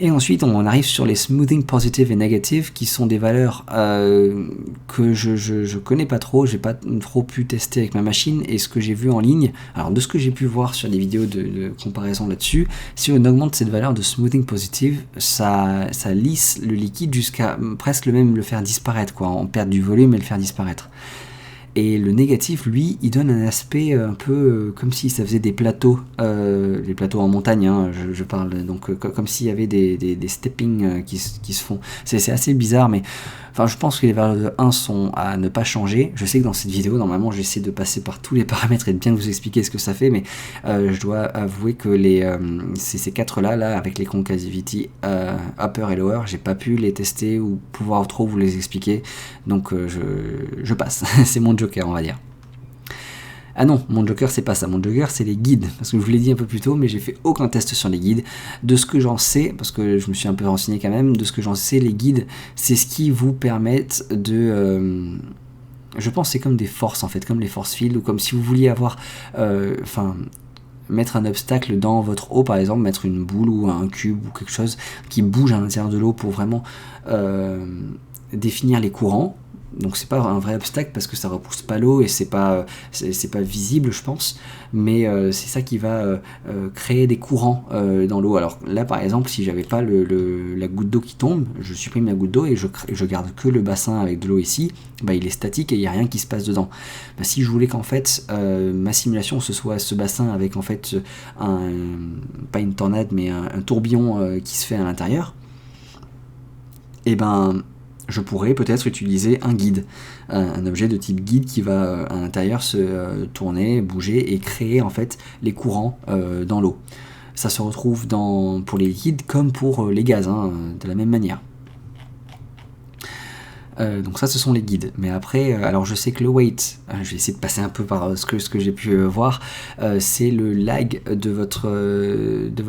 Speaker 1: Et ensuite, on arrive sur les smoothing positive et negative, qui sont des valeurs que je connais pas trop, j'ai pas trop pu tester avec ma machine, et ce que j'ai vu en ligne, alors de ce que j'ai pu voir sur des vidéos de comparaison là-dessus, si on augmente cette valeur de smoothing positive, ça lisse le liquide jusqu'à presque le faire disparaître, en perdre du volume et le faire disparaître. Et le négatif, lui, il donne un aspect un peu comme si ça faisait des plateaux en montagne, hein, je parle, donc comme s'il y avait des steppings qui se font. C'est assez bizarre, mais enfin, je pense que les valeurs de 1 sont à ne pas changer. Je sais que dans cette vidéo, normalement, j'essaie de passer par tous les paramètres et de bien vous expliquer ce que ça fait, mais je dois avouer que ces 4 là, avec les concavity upper et lower, j'ai pas pu les tester ou pouvoir trop vous les expliquer, donc je passe. C'est mon joker, on va dire. Ah non, mon joker c'est pas ça, mon joker c'est les guides, parce que je vous l'ai dit un peu plus tôt, mais j'ai fait aucun test sur les guides. De ce que j'en sais, parce que je me suis un peu renseigné quand même, de ce que j'en sais, les guides, c'est ce qui vous permettent de... je pense que c'est comme des forces en fait, comme les force fields, ou comme si vous vouliez avoir... mettre un obstacle dans votre eau par exemple, mettre une boule ou un cube ou quelque chose qui bouge à l'intérieur de l'eau pour vraiment définir les courants. Donc c'est pas un vrai obstacle parce que ça repousse pas l'eau et c'est pas visible je pense, mais c'est ça qui va créer des courants dans l'eau. Alors là par exemple, si j'avais pas la goutte d'eau qui tombe, je supprime la goutte d'eau et je garde que le bassin avec de l'eau ici, bah, il est statique et il n'y a rien qui se passe dedans. Bah, si je voulais qu'en fait ma simulation ce soit ce bassin avec en fait pas une tornade mais un tourbillon qui se fait à l'intérieur, et ben je pourrais peut-être utiliser un guide, un objet de type guide qui va à l'intérieur se tourner, bouger et créer en fait les courants dans l'eau. Ça se retrouve pour les liquides comme pour les gaz, hein, de la même manière. Donc ça ce sont les guides, mais après, alors je sais que le weight, je vais essayer de passer un peu par ce que j'ai pu voir, c'est le lag de votre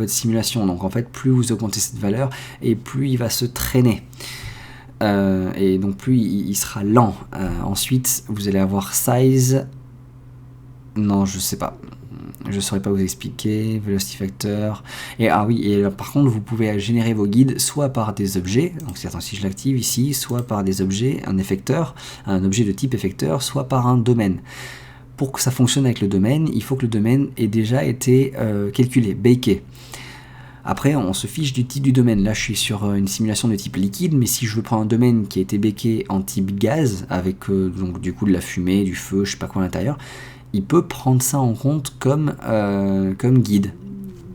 Speaker 1: simulation. Donc en fait plus vous augmentez cette valeur et plus il va se traîner. Et donc plus il sera lent. Ensuite vous allez avoir size, non je sais pas, je saurais pas vous expliquer, velocity factor, et ah oui, et par contre vous pouvez générer vos guides soit par des objets, donc si je l'active ici, soit par des objets, un effecteur, un objet de type effecteur, soit par un domaine. Pour que ça fonctionne avec le domaine, il faut que le domaine ait déjà été calculé, baké. Après, on se fiche du type du domaine. Là, je suis sur une simulation de type liquide, mais si je veux prendre un domaine qui a été baké en type gaz, avec donc du coup de la fumée, du feu, je sais pas quoi à l'intérieur, il peut prendre ça en compte comme guide,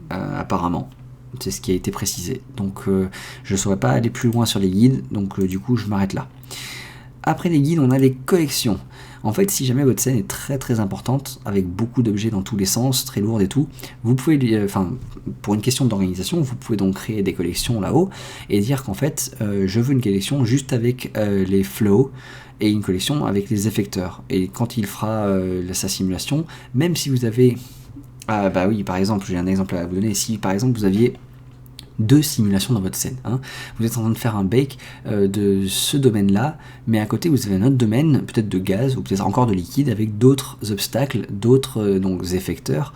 Speaker 1: apparemment. C'est ce qui a été précisé. Donc, je ne saurais pas aller plus loin sur les guides, donc du coup, je m'arrête là. Après les guides, on a les collections. En fait, si jamais votre scène est très très importante, avec beaucoup d'objets dans tous les sens, très lourde et tout, vous pouvez, pour une question d'organisation, vous pouvez donc créer des collections là-haut et dire qu'en fait, je veux une collection juste avec les flows et une collection avec les effecteurs. Et quand il fera sa simulation, même si vous avez... Ah bah oui, par exemple, j'ai un exemple à vous donner. Si par exemple vous aviez 2 simulations dans votre scène. Hein. Vous êtes en train de faire un bake de ce domaine-là, mais à côté vous avez un autre domaine, peut-être de gaz ou peut-être encore de liquide, avec d'autres obstacles, d'autres effecteurs,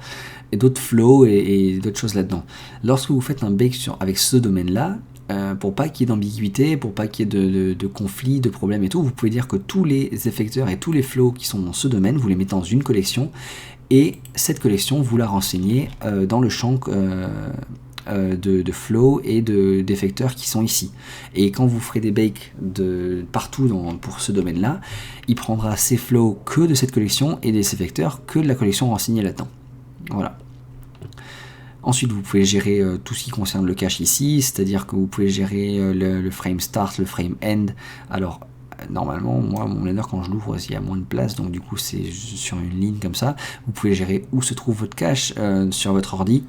Speaker 1: et d'autres flows et d'autres choses là-dedans. Lorsque vous faites un bake avec ce domaine-là, pour pas qu'il y ait d'ambiguïté, pour pas qu'il y ait de conflits, de problèmes et tout, vous pouvez dire que tous les effecteurs et tous les flows qui sont dans ce domaine, vous les mettez dans une collection, et cette collection, vous la renseignez dans le champ de flow et d'effecteurs qui sont ici. Et quand vous ferez des bakes partout pour ce domaine-là, il prendra ces flows que de cette collection et des effecteurs que de la collection renseignée là-dedans. Voilà. Ensuite, vous pouvez gérer tout ce qui concerne le cache ici, c'est-à-dire que vous pouvez gérer le frame start, le frame end. Alors, normalement, moi, mon Blender, quand je l'ouvre, il y a moins de place, donc du coup, c'est sur une ligne comme ça. Vous pouvez gérer où se trouve votre cache sur votre ordi.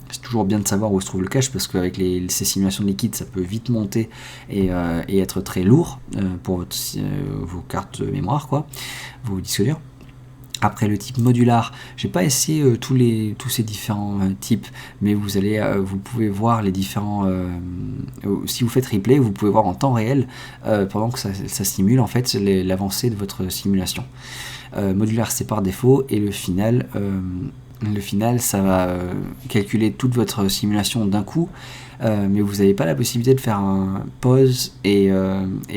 Speaker 1: C'est toujours bien de savoir où se trouve le cache parce qu'avec ces simulations de liquide, ça peut vite monter et être très lourd pour vos cartes mémoire, quoi, vos disques durs. Après le type modular, j'ai pas essayé tous ces différents types, mais vous pouvez voir les différents. Si vous faites replay, vous pouvez voir en temps réel pendant que ça simule en fait l'avancée de votre simulation. Modular c'est par défaut et le final. Ça va calculer toute votre simulation d'un coup, mais vous n'avez pas la possibilité de faire un pause et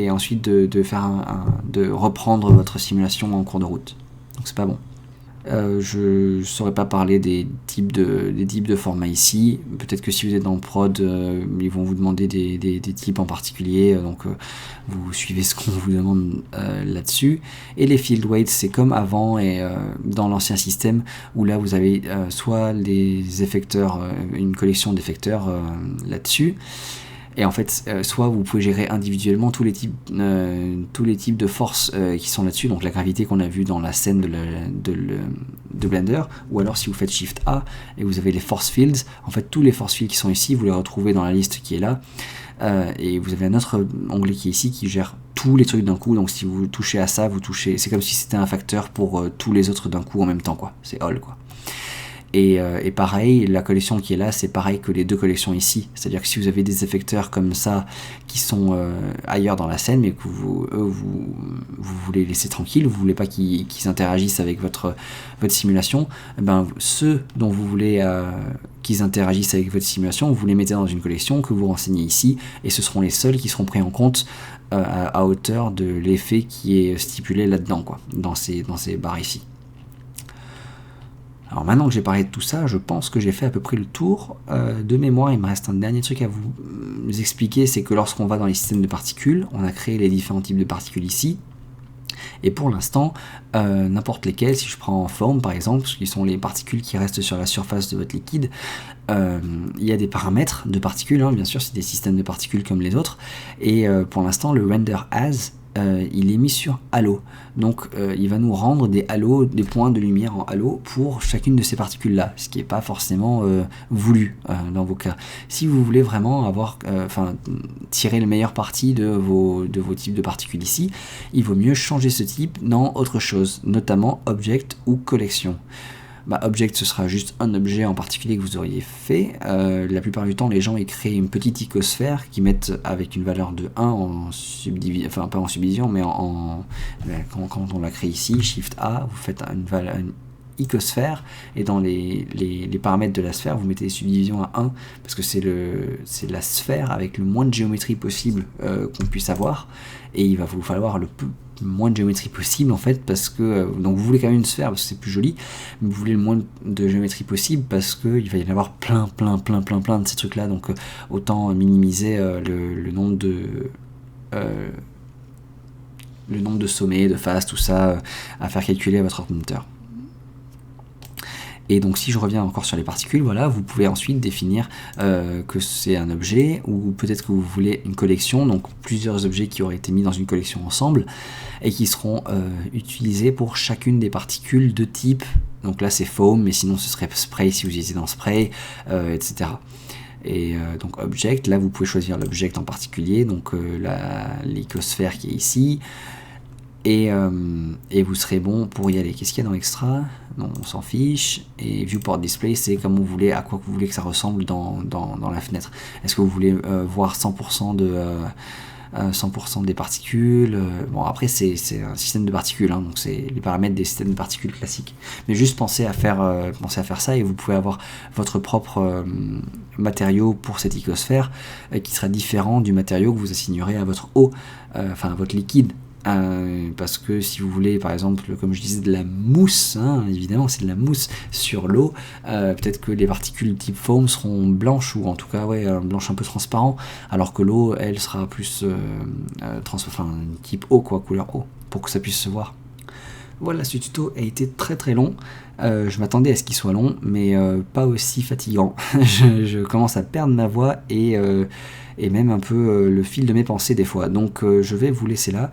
Speaker 1: ensuite de reprendre votre simulation en cours de route. Donc c'est pas bon. Je ne saurais pas parler des types de formats ici. Peut-être que si vous êtes dans le prod, ils vont vous demander des types en particulier, donc vous suivez ce qu'on vous demande là-dessus. Et les field weights, c'est comme avant et dans l'ancien système, où là vous avez soit les effecteurs, une collection d'effecteurs là-dessus. Et en fait, soit vous pouvez gérer individuellement tous les types de forces qui sont là-dessus, donc la gravité qu'on a vue dans la scène de Blender, ou alors si vous faites Shift A et vous avez les force fields, en fait tous les force fields qui sont ici, vous les retrouvez dans la liste qui est là, et vous avez un autre onglet qui est ici qui gère tous les trucs d'un coup, donc si vous touchez à ça, vous touchez, c'est comme si c'était un facteur pour tous les autres d'un coup en même temps, quoi. C'est all, quoi. Et pareil, la collection qui est là, c'est pareil que les deux collections ici. C'est-à-dire que si vous avez des effecteurs comme ça qui sont ailleurs dans la scène, mais que vous voulez laisser tranquille, vous voulez pas qu'ils interagissent avec votre simulation, ben, ceux dont vous voulez qu'ils interagissent avec votre simulation, vous les mettez dans une collection que vous renseignez ici, et ce seront les seuls qui seront pris en compte à hauteur de l'effet qui est stipulé là-dedans, quoi, dans ces barres ici. Alors maintenant que j'ai parlé de tout ça, je pense que j'ai fait à peu près le tour de mémoire. Il me reste un dernier truc à vous expliquer, c'est que lorsqu'on va dans les systèmes de particules, on a créé les différents types de particules ici. Et pour l'instant, n'importe lesquelles, si je prends en forme par exemple, qui sont les particules qui restent sur la surface de votre liquide, il y a des paramètres de particules, hein, bien sûr c'est des systèmes de particules comme les autres, et pour l'instant le render as, il est mis sur halo, donc il va nous rendre des halos, des points de lumière en halo pour chacune de ces particules là, ce qui n'est pas forcément voulu dans vos cas. Si vous voulez vraiment avoir, tirer le meilleur parti de vos types de particules ici, il vaut mieux changer ce type dans autre chose, notamment object ou collection. Object, ce sera juste un objet en particulier que vous auriez fait. La plupart du temps, les gens ils créent une petite icosphère qu'ils mettent avec une valeur de 1 en subdivision, enfin pas en subdivision, mais quand on la crée ici, Shift A, vous faites une icosphère, et dans les paramètres de la sphère, vous mettez les subdivisions à 1, parce que c'est la sphère avec le moins de géométrie possible qu'on puisse avoir, et il va vous falloir le moins de géométrie possible en fait, parce que donc vous voulez quand même une sphère parce que c'est plus joli, mais vous voulez le moins de géométrie possible parce que il va y en avoir plein de ces trucs là, donc autant minimiser le nombre de sommets, de faces, tout ça à faire calculer à votre ordinateur. Et donc si je reviens encore sur les particules, voilà, vous pouvez ensuite définir que c'est un objet, ou peut-être que vous voulez une collection, donc plusieurs objets qui auraient été mis dans une collection ensemble, et qui seront utilisés pour chacune des particules de type, donc là c'est foam, mais sinon ce serait spray si vous étiez dans spray, etc. Et donc object, là vous pouvez choisir l'object en particulier, donc l'icosphère qui est ici, et vous serez bon pour y aller. Qu'est-ce qu'il y a dans extra? Non, on s'en fiche. Et viewport display, c'est comme vous voulez, à quoi vous voulez que ça ressemble dans la fenêtre. Est-ce que vous voulez voir 100% des particules? Bon, après c'est un système de particules, hein, donc c'est les paramètres des systèmes de particules classiques. Mais juste pensez à faire ça, et vous pouvez avoir votre propre matériau pour cette icosphère qui sera différent du matériau que vous assignerez à votre eau, à votre liquide. Parce que si vous voulez par exemple, comme je disais, de la mousse, hein, évidemment c'est de la mousse sur l'eau, peut-être que les particules type foam seront blanches, ou en tout cas blanche un peu transparent, alors que l'eau elle sera plus type eau, quoi, couleur eau, pour que ça puisse se voir. Voilà, ce tuto a été très long. Je m'attendais à ce qu'il soit long, mais pas aussi fatigant. je commence à perdre ma voix et même un peu le fil de mes pensées des fois. Donc je vais vous laisser là.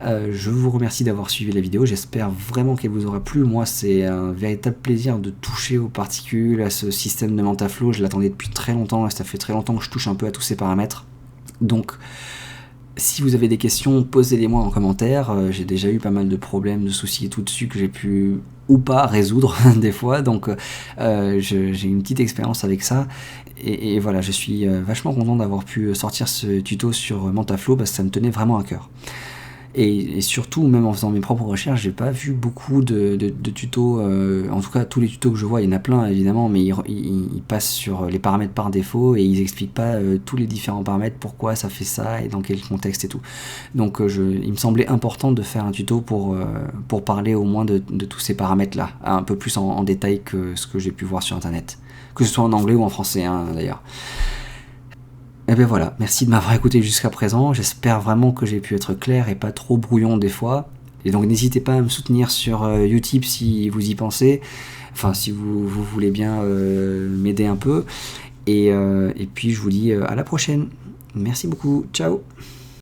Speaker 1: Je vous remercie d'avoir suivi la vidéo, j'espère vraiment qu'elle vous aura plu. Moi c'est un véritable plaisir de toucher aux particules, à ce système de MantaFlow. Je l'attendais depuis très longtemps, et ça fait très longtemps que je touche un peu à tous ces paramètres. Donc si vous avez des questions, posez-les-moi en commentaire. J'ai déjà eu pas mal de problèmes, de soucis et tout dessus que j'ai pu ou pas résoudre des fois, donc j'ai une petite expérience avec ça, et voilà, je suis vachement content d'avoir pu sortir ce tuto sur MantaFlow parce que ça me tenait vraiment à cœur. Et surtout, même en faisant mes propres recherches, j'ai pas vu beaucoup de tutos, en tout cas tous les tutos que je vois, il y en a plein évidemment, mais ils passent sur les paramètres par défaut et ils expliquent pas tous les différents paramètres, pourquoi ça fait ça et dans quel contexte et tout. Donc il me semblait important de faire un tuto pour parler au moins de tous ces paramètres là, un peu plus en détail que ce que j'ai pu voir sur internet, que ce soit en anglais ou en français hein, d'ailleurs. Et bien voilà, merci de m'avoir écouté jusqu'à présent, j'espère vraiment que j'ai pu être clair et pas trop brouillon des fois, et donc n'hésitez pas à me soutenir sur Utip si vous y pensez, enfin si vous voulez bien m'aider un peu, et puis je vous dis à la prochaine, merci beaucoup, ciao.